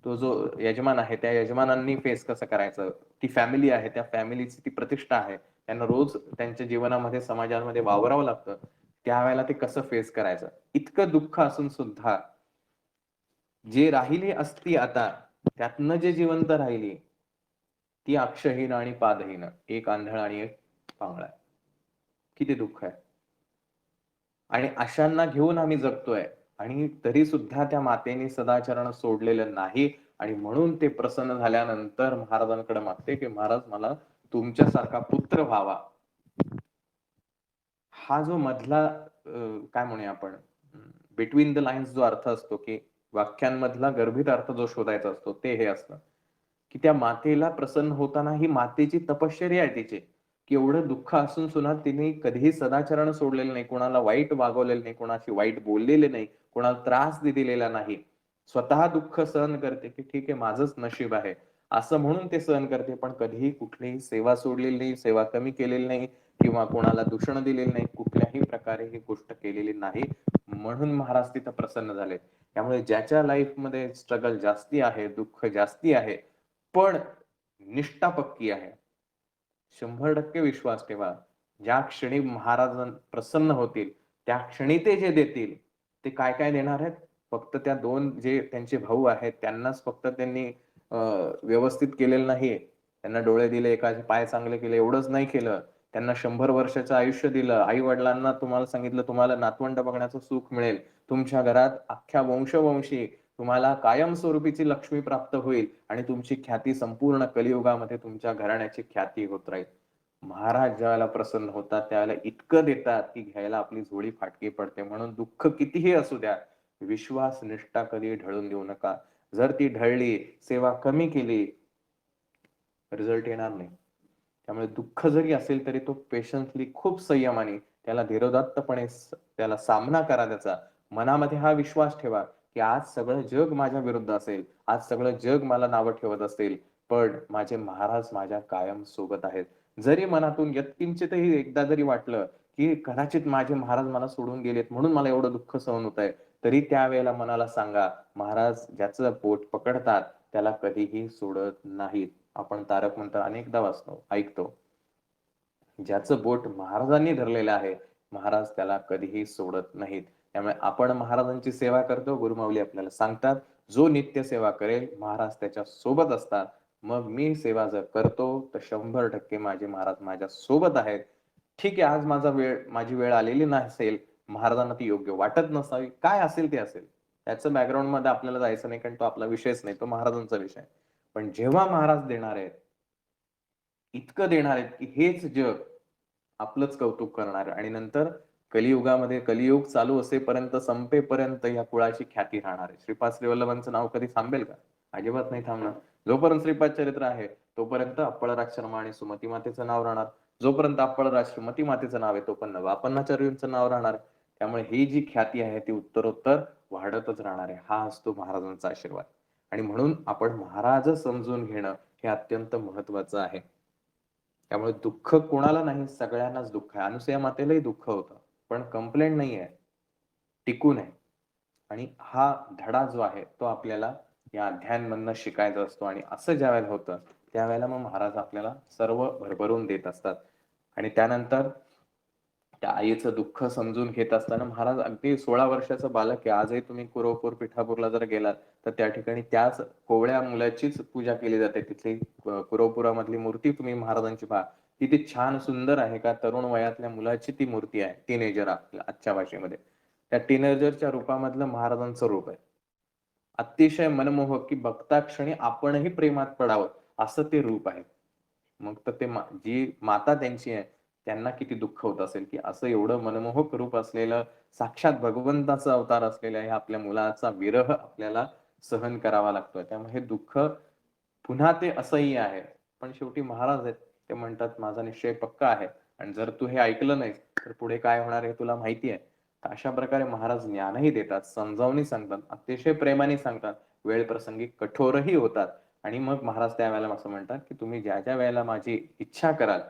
तो जो यजमान आहे, त्या यजमानांनी फेस कसं करायचं? ती फॅमिली आहे, त्या फॅमिलीची ती प्रतिष्ठा आहे. त्यांना रोज त्यांच्या जीवनामध्ये, समाजामध्ये वावरावं लागतं. त्यावेळेला ते कसं फेस करायचं? इतकं दुःख असून सुद्धा जे राहिली असती आता, त्यातनं जे जिवंत राहिली, ती अक्षहीन आणि पादहीन. एक आंधळ आणि एक पांगळा. किती दुःख आहे. आणि अशांना घेऊन आम्ही जगतोय आणि तरी सुद्धा त्या मातेने सदाचरण सोडलेलं नाही आणि म्हणून ते प्रसन्न झाल्यानंतर महाराजांकडे मागते, की महाराज मला तुमच्यासारखा पुत्र व्हावा. हा जो मधला काय म्हणूया आपण बिटवीन द लाईन्स जो अर्थ असतो, की वाक्यांमधला गर्भित अर्थ जो शोधायचा असतो, ते हे असतं. की त्या मातेला प्रसन्न होताना ही मातेची तपश्चर्या आहे तिची, की एवढं दुःख असून सुद्धा तिने कधीही सदाचरण सोडलेलं नाही, कोणाला वाईट वागवलेलं नाही, कोणाशी वाईट बोललेले नाही, कोणाला त्रास दिलेला नाही. स्वतः दुःख सहन करते, की ठीक आहे माझंच नशीब आहे. असं म्हणून ते सहन करते, पण कधीही कुठलीही सेवा सोडलेली नाही, सेवा कमी केलेली नाही किंवा कोणाला दूषण दिलेलं नाही. कुठल्याही प्रकारे ही गोष्ट केलेली नाही. म्हणून महाराज तिथं प्रसन्न झाले. त्यामुळे ज्याच्या लाईफमध्ये स्ट्रगल जास्ती आहे, दुःख जास्ती आहे, पण निष्ठा पक्की आहे. 100% विश्वास ठेवा. ज्या क्षणी महाराज प्रसन्न होतील, त्या क्षणी ते जे देतील, ते काय-काय देणार आहेत? फक्त त्या 2 जे त्यांचे भाऊ आहेत, त्यांनाच फक्त त्यांनी व्यवस्थित केलेलं नाहीये. त्यांना डोळे दिले, एकाचे पाय चांगले केले, एवढंच नाही केलं. त्यांना 100 वर्षाचं आयुष्य दिलं. आई-वडिलांना तुम्हाला सांगितलं, तुम्हाला नातवंड बघण्याचं सुख मिळेल. तुमच्या घरात अख्ख्या वंशोवंशी तुम्हाला कायमस्वरूपीची लक्ष्मी प्राप्त होईल आणि तुमची ख्याती संपूर्ण कलियुगामध्ये तुमच्या घराण्याची ख्याती होत राहील. महाराज ज्यावेळेला प्रसन्न होतात, त्यावेळेला इतकं देतात, की घ्यायला आपली झोळी फाटकी पडते. म्हणून दुःख कितीही असू द्या, विश्वास, निष्ठा कधी ढळून देऊ नका. जर ती ढळली, सेवा कमी केली, रिझल्ट येणार नाही. त्यामुळे दुःख जरी असेल, तरी तो पेशन्सली खूप संयमाने त्याला धीरोदात्तपणे त्याला सामना करा त्याचा. मनामध्ये हा विश्वास ठेवा, की आज सगळं जग माझ्या विरुद्ध असेल, आज सगळं जग मला नावं ठेवत असेल, पण माझे महाराज माझ्या कायम सोबत आहेत. जरी मनातून यत्किंचितही एकदा जरी वाटलं, की कदाचित माझे महाराज मला सोडून गेलेत म्हणून मला एवढं दुःख सहन होतंय, तरी त्यावेळेला मनाला सांगा, महाराज ज्याचं बोट पकडतात त्याला कधीही सोडत नाहीत. आपण तारक मंत्र अनेकदा वाचतो, ऐकतो. ज्याचं बोट महाराजांनी धरलेलं आहे, महाराज त्याला कधीही सोडत नाहीत. त्यामुळे आपण महाराजांची सेवा करतो, गुरुमाऊली आपल्याला सांगतात, जो नित्य सेवा करेल, महाराज त्याच्या सोबत असतात. मग मी सेवा जर करतो, तर 100% माझे महाराज माझ्या सोबत आहेत. ठीक आहे, आज माझी वेळ आलेली नसेल, महाराजांना ती योग्य वाटत नसावी, काय असेल ते असेल. त्याचं बॅकग्राऊंडमध्ये आपल्याला जायचं नाही, कारण तो आपला विषयच नाही, तो महाराजांचा विषय आहे. पण जेव्हा महाराज देणार आहेत, इतकं देणार आहेत, की हेच जग आपलंच कौतुक करणार आणि नंतर कलियुगामध्ये कलियुग चालू असेपर्यंत संपेपर्यंत या कुळाची ख्याती राहणार आहे. श्रीपाद श्रीवल्लभांचं नाव कधी थांबेल का? अजिबात नाही थांबणार. जोपर्यंत श्रीपाद चरित्र आहे, तोपर्यंत अप्पळराज शर्मा आणि सुमती मातेचं नाव राहणार. जोपर्यंत अप्पळराज सुमती मातेचं नाव आहे, तोपर्यंत बापन्नाचार्यांचं नाव राहणार. त्यामुळे ही जी ख्याती आहे ती उत्तरोत्तर वाढतच राहणार आहे. हा असतो महाराजांचा आशीर्वाद. आणि म्हणून आपण महाराज समजून घेणं हे अत्यंत महत्वाचं आहे. त्यामुळे दुःख कोणाला नाही, सगळ्यांनाच दुःख आहे. अनुसूया मातेलाही दुःख होतं, पण कंप्लेंट नाहीये, टिकून आहे. आणि हा धडा जो आहे तो आपल्याला या अध्यायांमधनं शिकायचा असतो. आणि असं ज्यावेळेला होतं, त्यावेळेला मग महाराज आपल्याला सर्व भरभरून देत असतात. आणि त्यानंतर त्या आईचं दुःख समजून घेत असताना महाराज अगदी 16 वर्षाचं बालक आहे. आजही तुम्ही कुरवपूर, पिठापूरला जर गेलात, तर त्या ठिकाणी त्याच कोवळ्या मुलाचीच पूजा केली जाते. तिथली कुरवपुरामधली मूर्ती तुम्ही महाराजांची पहा. किती छान सुंदर आहे. का तरुण वयातल्या मुलाची ती मूर्ती आहे. टीनेजर आजच्या भाषेमध्ये. त्या टीनेजरच्या रूपामधलं महाराजांचं रूप आहे. अतिशय मनमोहक, की बघताक्षणी आपणही प्रेमात पडावं असं ते रूप आहे. मग तर ते जी माता त्यांची आहे, त्यांना किती दुःख होत असेल, की असं एवढं मनमोहक रूप असलेलं, साक्षात भगवंताचा अवतार असलेल्या ह्या आपल्या मुलाचा विरह आपल्याला सहन करावा लागतोय. त्यामुळे हे दुःख पुन्हा ते असह्य आहे. पण शेवटी महाराज आहेत. ते म्हणतात, माझा निश्चय पक्का आहे आणि जर तू हे ऐकलं नाहीस, तर पुढे काय होणार हे तुला माहिती आहे. तर अशा प्रकारे महाराज ज्ञानही देतात, समजावूनही सांगतात, अतिशय प्रेमाने सांगतात, वेळ प्रसंगी कठोरही होतात. आणि मग महाराज त्यावेळेला असं म्हणतात, की तुम्ही ज्या ज्या वेळेला माझी इच्छा कराल,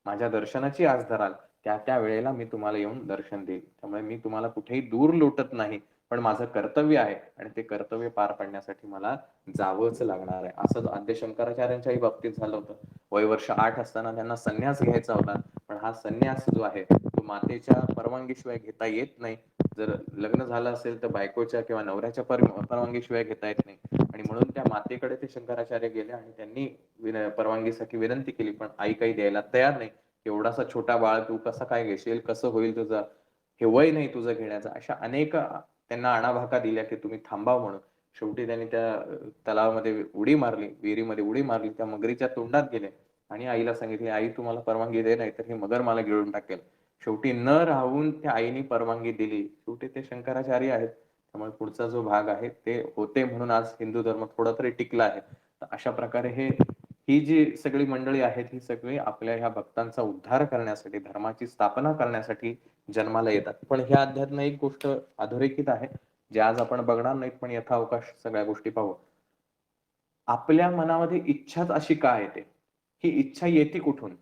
माझ्या दर्शनाची आस धराल, त्या त्या वेळेला मी तुम्हाला येऊन दर्शन देईल. त्यामुळे मी तुम्हाला कुठेही दूर लोटत नाही. पण माझं कर्तव्य आहे आणि ते कर्तव्य पार पाडण्यासाठी मला जावंच लागणार आहे. असं आद्य शंकराचार्यांच्याही बाबतीत झालं होतं. वय वर्ष 8 असताना त्यांना संन्यास घ्यायचा होता. पण हा संन्यास जो आहे, तो मातेच्या परवानगीशिवाय घेता येत नाही. जर लग्न झालं असेल तर बायकोच्या किंवा नवऱ्याच्या परवानगीशिवाय घेता येत नाही. आणि म्हणून त्या मातेकडे ते शंकराचार्य गेले आणि त्यांनी परवानगीसाठी विनंती केली. पण आई काही द्यायला तयार नाही. एवढासा छोटा बाळ तू कसा काय घेशील, कसं होईल तुझं, हे वय नाही तुझं घेण्याचं. अशा अनेक त्यांना आणाभाका दिल्या, की तुम्ही थांबावं म्हणून. शेवटी त्यांनी त्या तलावामध्ये उडी मारली, विहिरीमध्ये उडी मारली, त्या मगरीच्या तोंडात गेले आणि आईला सांगितले, आई तुम्हाला परवानगी दे, नाही तर हे मगर मला गिळून टाकेल. शेवटी न राहून त्या आईने परवानगी दिली. शेवटी ते शंकराचार्य आहेत. त्यामुळे पुढचा जो भाग आहे ते होते, म्हणून आज हिंदू धर्म थोडा तरी टिकला आहे. तर अशा प्रकारे ही जी सगळी मंडळी आहेत, ही सगळी आपल्या ह्या भक्तांचा उद्धार करण्यासाठी, धर्माची स्थापना करण्यासाठी जन्माला येतात. पण ह्या अध्यात्म एक गोष्ट अधोरेखित आहे, जे आज आपण बघणार नाहीत, पण यथावकाश सगळ्या गोष्टी पाहू. आपल्या मनामध्ये इच्छाच अशी का येते? ही इच्छा येते कुठून?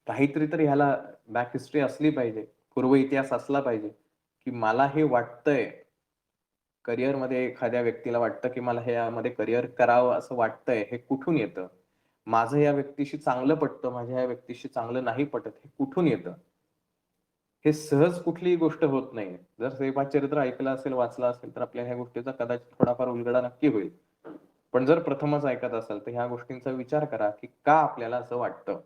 काहीतरी तर ह्याला बॅक हिस्ट्री असली पाहिजे, पूर्व इतिहास असला पाहिजे, की मला हे वाटतंय, करिअरमध्ये एखाद्या व्यक्तीला वाटतं, की मला हे यामध्ये करिअर करावं असं वाटतंय, हे कुठून येतं? माझं या व्यक्तीशी चांगलं पटतं, माझ्या या व्यक्तीशी चांगलं नाही पटत, हे कुठून येतं? हे सहज कुठलीही गोष्ट होत नाही. जर श्रीपाद चरित्र ऐकलं असेल, वाचलं असेल, तर आपल्या ह्या गोष्टीचा कदाचित थोडाफार उलगडा नक्की होईल. पण जर प्रथमच ऐकत असाल, तर ह्या गोष्टींचा विचार करा, की का आपल्याला असं वाटतं?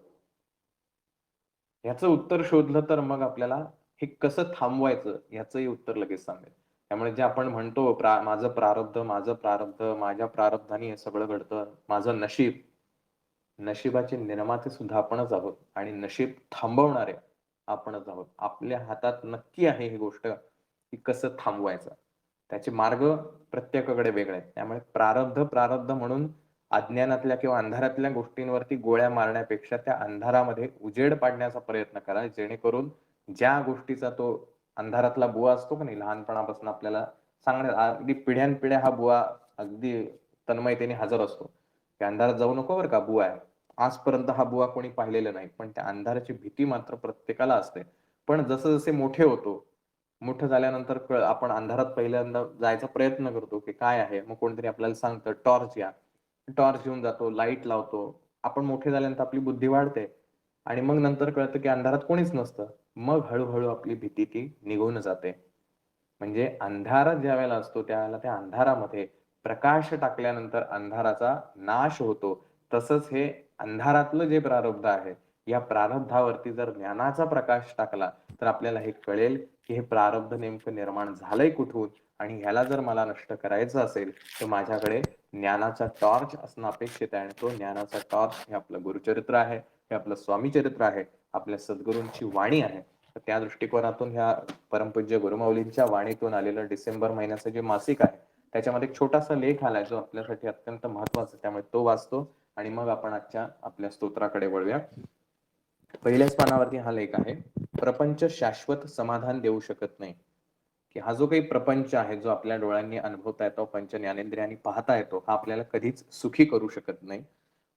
ह्याचं उत्तर शोधलं तर मग आपल्याला हे कसं थांबवायचं ह्याचंही उत्तर लगेच सांगेल. त्यामुळे जे आपण म्हणतो माझं प्रारब्ध, माझं प्रारब्ध, माझ्या प्रारब्धाने हे सगळं घडतं, माझं नशीब, नशिबाचे निर्माते सुद्धा आपणच आहोत आणि नशीब थांबवणारे आपणच आहोत. आपल्या हातात नक्की आहे ही गोष्ट, की कसं थांबवायचं. त्याचे मार्ग प्रत्येकाकडे वेगळे आहेत. त्यामुळे प्रारब्ध प्रारब्ध म्हणून अज्ञानातल्या किंवा अंधारातल्या गोष्टींवरती गोळ्या मारण्यापेक्षा त्या अंधारामध्ये उजेड पाडण्याचा प्रयत्न करा, जेणेकरून ज्या गोष्टीचा तो अंधारातला बुवा असतो का नाही, लहानपणापासून आपल्याला सांगण्यात अगदी पिढ्यानपिढ्या हा बुवा अगदी तन्मयतेने हजर असतो, की अंधारात जाऊ नको बरं का, बुवा आहे. आजपर्यंत हा बुवा कोणी पाहिलेला नाही, पण त्या अंधाराची भीती मात्र प्रत्येकाला असते. पण जसे मोठे होतो, मोठं झाल्यानंतर आपण अंधारात पहिल्यांदा जायचा प्रयत्न करतो, की काय आहे? मग कोणीतरी आपल्याला सांगतं, "टॉर्च घ्या." टॉर्च घेऊन जातो, लाईट लावतो. आपण मोठे झाल्यानंतर आपली बुद्धी वाढते आणि मग नंतर कळतं, की अंधारात कोणीच नसतं. मग हळू आपली भीती ती निघून जाते. म्हणजे अंधार ज्यावेळेला असतो, त्यावेळेला त्या अंधारामध्ये प्रकाश टाकल्यानंतर अंधाराचा नाश होतो. तसंच हे अंधारातलं जे प्रारब्ध आहे, या प्रारब्धावरती जर ज्ञानाचा प्रकाश टाकला, तर आपल्याला हे कळेल, की हे प्रारब्ध नेमकं निर्माण झालंय कुठून आणि ह्याला जर मला नष्ट करायचं असेल, तर माझ्याकडे ज्ञानाचा टॉर्च असणं अपेक्षित आहे आणि तो ज्ञानाचा टॉर्च हे आपलं गुरुचरित्र आहे, हे आपलं स्वामी चरित्र आहे, आपल्या सद्गुरूंची वाणी आहे. तर त्या दृष्टिकोनातून ह्या परमपूज्य गुरुमाऊलींच्या वाणीतून आलेलं डिसेंबर महिन्याचं जे मासिक आहे, त्याच्यामध्ये एक छोटासा लेख आलाय जो आपल्यासाठी अत्यंत महत्वाचा आहे. त्यामुळे तो वाचतो आणि मग आपण आजच्या आपल्या स्तोत्राकडे वळूया. पहिल्याच पानावरती हा लेख आहे. प्रपंच शाश्वत समाधान देऊ शकत नाही. की हा जो काही प्रपंच आहे, जो आपल्या डोळ्यांनी अनुभवता येतो, पंच ज्ञानेंद्रियांनी पाहता येतो, हा आपल्याला कधीच सुखी करू शकत नाही.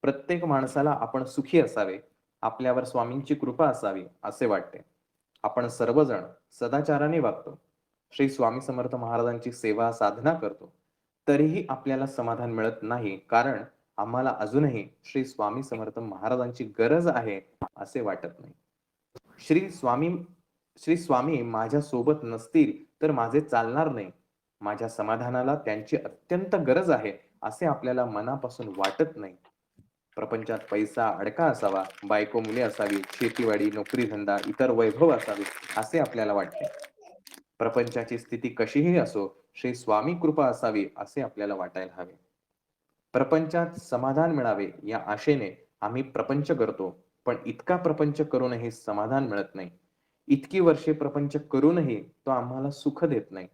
प्रत्येक माणसाला आपण सुखी असावे, आपल्यावर स्वामींची कृपा असावी असे वाटते. आपण सर्वजण सदाचाराने वागतो, श्री स्वामी समर्थ महाराजांची सेवा साधना करतो, तरीही आपल्याला समाधान मिळत नाही, कारण आम्हाला अजूनही श्री स्वामी समर्थ महाराजांची गरज आहे असे वाटत नाही. श्री स्वामी श्री स्वामी माझ्या सोबत नसतील तर माझे चालणार नाही. माझ्या समाधानाला त्यांची अत्यंत गरज आहे असे आपल्याला मनापासून वाटत नाही. प्रपंचात पैसा अडका असावा, बायको मुले असावी, शेतीवाडी नोकरी धंदा इतर वैभव असावे असे आपल्याला वाटते. प्रपंचाची स्थिती कशीही असो, श्री स्वामी कृपा असावी असे आपल्याला वाटायला हवे. प्रपंचात समाधान मिळावे या आशेने आम्ही प्रपंच करतो, पण इतका प्रपंच करूनही समाधान मिळत नाही. इतकी वर्षे प्रपंच करूनही तो आम्हाला सुख देत नाही.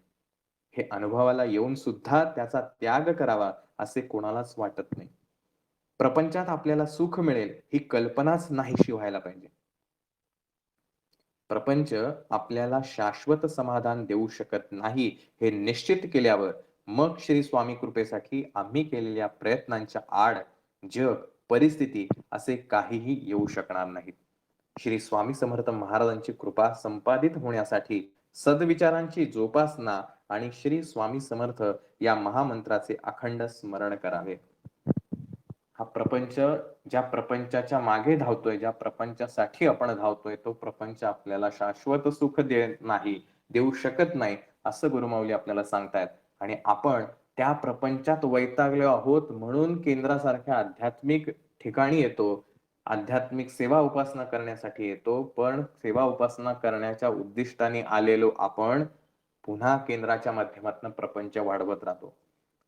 हे अनुभवाला येऊन सुद्धा त्याचा त्याग करावा असे कोणालाच वाटत नाही. प्रपंचात आपल्याला सुख मिळेल ही कल्पनाच नाहीशी व्हायला पाहिजे. प्रपंच आपल्याला शाश्वत समाधान देऊ शकत नाही हे निश्चित केल्यावर मग श्री स्वामी कृपेसाठी आम्ही केलेल्या प्रयत्नांच्या आड जग, परिस्थिती असे काहीही येऊ शकणार नाहीत. श्री स्वामी समर्थ महाराजांची कृपा संपादित होण्यासाठी सद्विचारांची जोपासना आणि श्री स्वामी समर्थ या महामंत्राचे अखंड स्मरण करावे. हा प्रपंच ज्या प्रपंचाच्या मागे धावतोय, ज्या प्रपंचासाठी आपण धावतोय, तो प्रपंच आपल्याला शाश्वत सुख नाही, देऊ शकत नाही, असं गुरुमाऊली आपल्याला सांगतायत. आणि आपण त्या प्रपंचात वैतागलो आहोत म्हणून केंद्रासारख्या आध्यात्मिक ठिकाणी येतो. आध्यात्मिक सेवा उपासना करण्यासाठी येतो, पण सेवा उपासना करण्याच्या उद्दिष्टाने आलेलो आपण पुन्हा केंद्राच्या माध्यमातून प्रपंच वाढवत राहतो.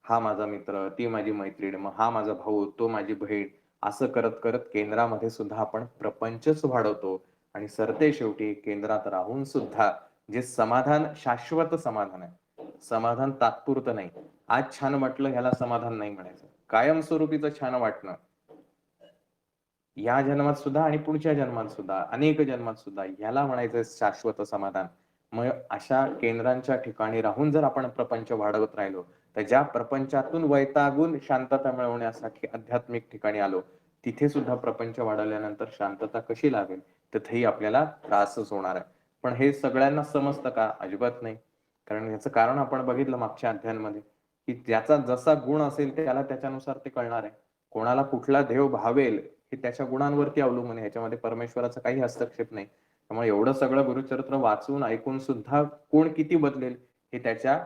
हा माझा मित्र, ती माझी मैत्रीण, मग हा माझा भाऊ, तो माझी बहीण, असं करत करत केंद्रामध्ये सुद्धा आपण प्रपंचच वाढवतो आणि सरते शेवटी केंद्रात राहून सुद्धा जे समाधान शाश्वत समाधान आहे, समाधान तात्पुरतं नाही. आज छान वाटलं ह्याला समाधान नाही म्हणायचं. कायमस्वरूपीचं छान वाटणं या जन्मात सुद्धा आणि पुढच्या जन्मात सुद्धा, अनेक जन्मात सुद्धा ह्याला म्हणायचं शाश्वत समाधान. मग अशा केंद्रांच्या ठिकाणी राहून जर आपण प्रपंच वाढवत राहिलो, तर ज्या प्रपंचातून वैतागून शांतता मिळवण्यासाठी आध्यात्मिक ठिकाणी आलो, तिथे सुद्धा प्रपंच वाढवल्यानंतर शांतता कशी लाभेल, तिथेही आपल्याला त्रासच होणार आहे. पण हे सगळ्यांना समजतं का? अजिबात नाही. कारण याचं कारण आपण बघितलं मागच्या अध्यायांमध्ये, की ज्याचा जसा गुण असेल त्याला त्याच्यानुसार ते कळणार आहे. कोणाला कुठला देव भावेल हे त्याच्या गुणांवरती अवलंबून आहे. ह्याच्यामध्ये परमेश्वराचा काही हस्तक्षेप नाही. त्यामुळे एवढं सगळं गुरुचरित्र वाचून ऐकून सुद्धा कोण किती बदलेल हे त्याच्या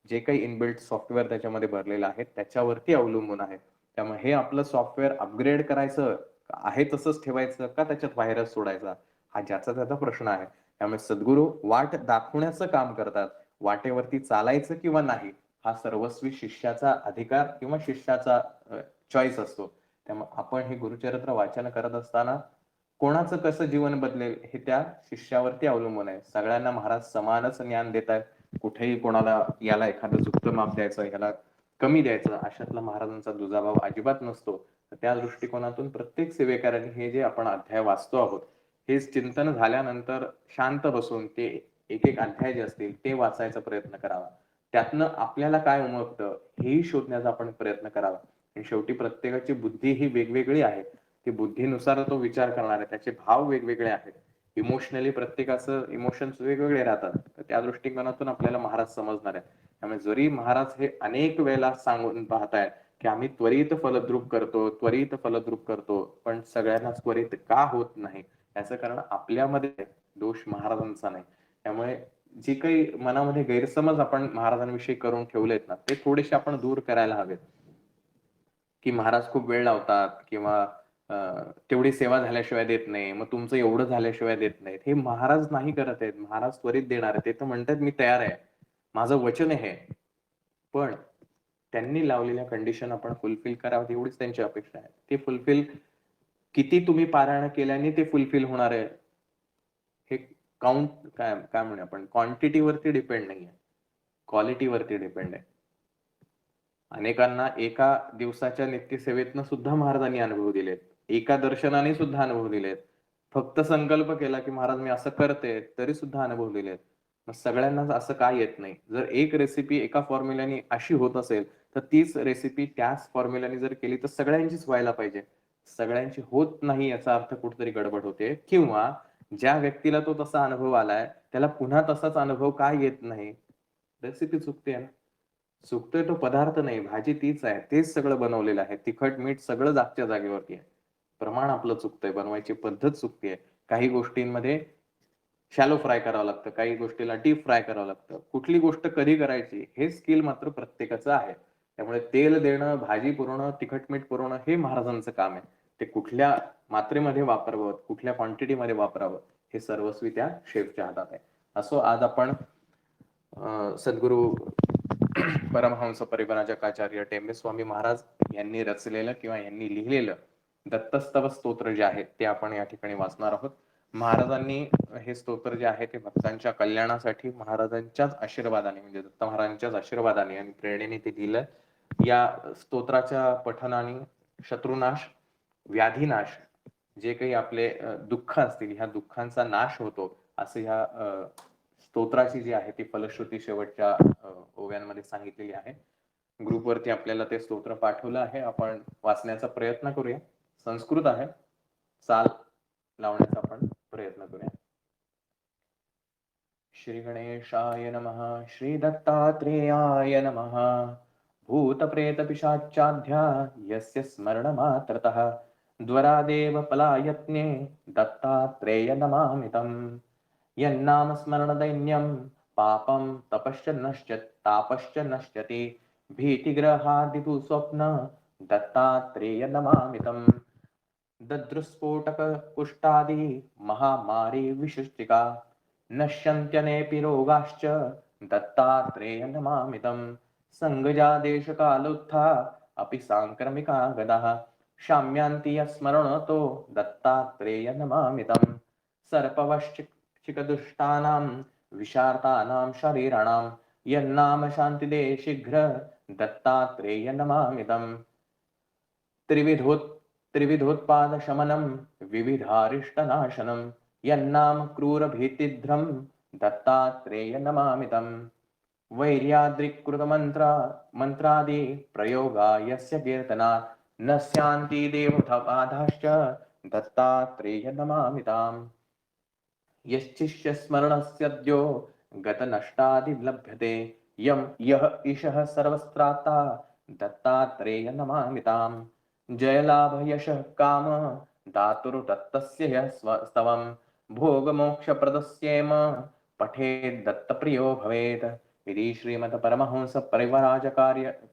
जे काही इनबिल्ट सॉफ्टवेअर त्याच्यामध्ये भरलेलं आहे त्याच्यावरती अवलंबून आहे. त्यामुळे हे आपलं सॉफ्टवेअर अपग्रेड करायचं आहे तसंच ठेवायचं का त्याच्यात व्हायरस सोडायचा, हा ज्याचा त्याचा प्रश्न आहे. त्यामुळे सद्गुरू वाट दाखवण्याचं काम करतात. वाटेवरती चालायचं किंवा नाही हा सर्वस्वी शिष्याचा अधिकार किंवा शिष्याचा चॉईस असतो. त्यामुळे आपण हे गुरुचरित्र वाचन करत असताना कोणाचं कसं जीवन बदलेल हे त्या शिष्यावरती अवलंबून आहे. सगळ्यांना महाराज समानच ज्ञान देत आहेत. कुठेही कोणाला याला एखादं झुकतं माप द्यायचं, याला कमी द्यायचं, अशातला महाराजांचा दुजाभाव अजिबात नसतो. तर त्या दृष्टिकोनातून प्रत्येक सेवेकरांनी हे जे आपण अध्याय वाचतो आहोत, हे चिंतन झाल्यानंतर शांत बसून ते एक एक अध्याय जे असतील ते वाचायचा प्रयत्न करावा. त्यातनं आपल्याला काय उमगतं हेही शोधण्याचा आपण प्रयत्न करावा. आणि शेवटी प्रत्येकाची बुद्धी ही वेगवेगळी आहे. ती बुद्धीनुसार तो विचार करणार आहे. त्याचे भाव वेगवेगळे आहेत. इमोशनली प्रत्येकाचं इमोशन्स वेगवेगळे राहतात. तर त्या दृष्टिकोनातून आपल्याला महाराज समजणार आहे. त्यामुळे जरी महाराज हे अनेक वेळेला सांगून पाहतायत की आम्ही त्वरित फलद्रूप करतो, त्वरित फलद्रूप करतो, पण सगळ्यांनाच त्वरित का होत नाही याचं कारण आपल्यामध्ये आहे, दोष महाराजांचा नाही. त्यामुळे जे काही मनामध्ये गैरसमज आपण महाराजांविषयी करून ठेवलेत ना, ते थोडेसे आपण दूर करायला हवेत. की महाराज खूप वेळ लावतात किंवा तेवढी सेवा झाल्याशिवाय देत नाही, मग तुमचं एवढं झाल्याशिवाय देत नाहीत. हे महाराज नाही करत आहेत. महाराज त्वरित देणार आहेत. ते तर म्हणतात मी तयार आहे, माझं वचन आहे. पण त्यांनी लावलेल्या कंडिशन आपण फुलफिल करावं एवढीच त्यांची अपेक्षा आहे. ते फुलफिल किती तुम्ही पारायण केल्याने ते फुलफिल होणार आहे हे काउंट काय काय म्हणूया आपण क्वांटिटीवरती डिपेंड नाहीये, क्वालिटीवरती डिपेंड आहे. अनेकांना एका दिवसाच्या नित्यसेवेतनं सुद्धा महाराजांनी अनुभव दिलेत, एका दर्शनाने सुद्धा अनुभव दिलेत. फक्त संकल्प केला की महाराज मी असं करते तरी सुद्धा अनुभव दिलेत. मग सगळ्यांनाच असं काय येत नाही? जर एक रेसिपी एका फॉर्म्युल्याने अशी होत असेल तर तीच रेसिपी त्याच फॉर्म्युल्याने जर केली तर सगळ्यांचीच व्हायला पाहिजे. सगळ्यांची होत नाही याचा अर्थ कुठेतरी गडबड होते, किंवा ज्या व्यक्तीला तो तसा अनुभव आलाय त्याला पुन्हा तसाच अनुभव काय येत नाही? रेसिपी चुकते ना. चुकतोय तो पदार्थ नाही, भाजी तीच आहे, तेच सगळं बनवलेलं आहे, तिखट मीठ सगळं जागच्या जागेवरती आहे. प्रमाण आपलं चुकतंय, बनवायची पद्धत चुकतीये. काही गोष्टींमध्ये शॅलो फ्राय करावं लागतं, काही गोष्टीला डीप फ्राय करावं लागतं. कुठली गोष्ट कधी करायची हे स्किल मात्र प्रत्येकाचं आहे. त्यामुळे तेल देणं, भाजी पुरवणं, तिखट मीठ पुरवणं हे महाराजांचं काम आहे. ते कुठल्या मात्रेमध्ये वापरावं, कुठल्या क्वांटिटीमध्ये वापरावं हे सर्वस्वी त्या शेफच्या हातात आहे. असो आज आपण सद्गुरू परमहंस परिव्राजकाचार्य टेंबे स्वामी महाराज यांनी रचलेलं किंवा यांनी लिहिलेलं दत्तस्तव स्तोत्र जे आहे ते आपण या ठिकाणी वाचणार आहोत. महाराजांनी हे स्तोत्र जे आहे ते भक्तांच्या कल्याणासाठी महाराजांच्याच आशीर्वादाने म्हणजे दत्त महाराजांच्याच आशीर्वादाने आणि प्रेरणेने ते लिहिलं. या स्तोत्राच्या पठनाने शत्रुनाश, व्याधीनाश, जे काही आपले दुःख असतील ह्या दुःखांचा नाश होतो असं ह्या स्तोत्राची जी आहे ती फलश्रुती शेवटच्या ओव्यांमध्ये सांगितलेली आहे. ग्रुपवरती आपल्याला ते स्तोत्र पाठवलं आहे, आपण वाचण्याचा प्रयत्न करूया. संस्कृत आहे, चाल लावण्याचा आपण प्रयत्न करूया. श्री गणेशाय नमः. श्री दत्तात्रेयाय नमः. भूत प्रेत पिशाचाध्या यस्य स्मरणमात्रतः द्वरादेव पलायत्ने दत्तात्रेय नमामि तम्. यन्नाम स्मरणदैन्यं पापं तपश्च नश्च तापश्च नश्यति भीतिग्रहादितु स्वप्न दत्तात्रेय नमामि तम्. दद्रुस्फोटक कुष्ठादि महामारी विशिष्टिका नश्यन्त्यनेऽपि रोगाश्च दत्तात्रेय नमामि तम्. संगजादेशकालोत्था अपि सांक्रमिका गदाः शाम्यान्ति यस्मरणतो दत्तात्रेय नमामि तम्. सर्पवश्चिकदुष्टानां विशार्तानां शरीराणां यन्नाम शान्तिदे शीघ्र दत्तात्रेय नमामि तम्. त्रिविधोत्पादशमनं विविधारिष्टनाशनं यन्नाम क्रूरभीतिध्रं दत्तात्रेय नमामि तम्. वैर्याद्रिकृतमन्त्रादि प्रयोगा यस्य कीर्तनात् न स्यान्ति देवतापाधाश्च दत्तात्रेय नमामि ताम्. यश्चिष्य स्मरणस्यद्यो गतनष्टादि लभ्यते यं यः ईशः सर्वस्त्राता दत्तात्रेय नमामि ताम्. जयलाभ यशः काम दातुर्दत्तस्य यः स्तवं भोगमोक्षप्रदस्येम पठेत् दत्तप्रियो भवेत्. इति श्रीमद् परमहंस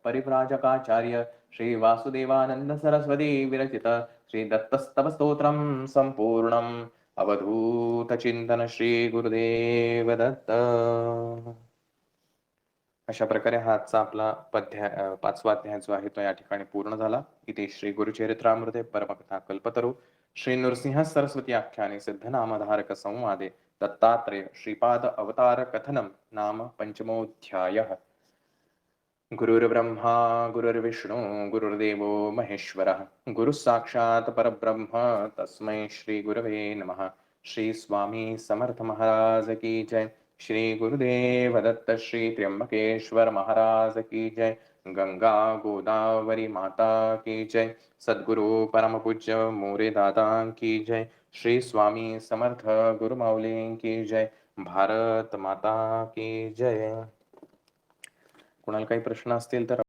परिव्राजकाचार्य श्री वासुदेवानंद सरस्वती विरचित श्री दत्तस्तव स्तोत्रम संपूर्णम्. अवधूत चिंतन श्री गुरुदेव दत्त. अशा प्रकारे हा आजचा आपला पाचवा अध्याय जो आहे तो या ठिकाणी पूर्ण झाला. इथे श्री गुरुचरित्रामृते परमकथा कल्पतरू श्री नृसिंह सरस्वती आख्याने सिद्धनामधारक संवादे दत्तात्रेय श्रीपाद अवतार कथनम नाम पंचमोऽध्यायः. गुरुर्ब्रह्मा गुरुर्विष्णु गुरुर्देवो महेश्वरः गुरुः साक्षात् परब्रह्म तस्मै श्री गुरवे नमः. श्री स्वामी समर्थ महाराज की जय. श्री गुरुदेव दत्त श्री त्र्यंबकेश्वर महाराज की जय. गंगा गोदावरी माता की जय. सद्गुरु परम पूज्य मोरे दादा की जय. श्री स्वामी समर्थ गुरुमाऊली की जय. भारत माता की जय. कोणाला काही प्रश्न असतील तर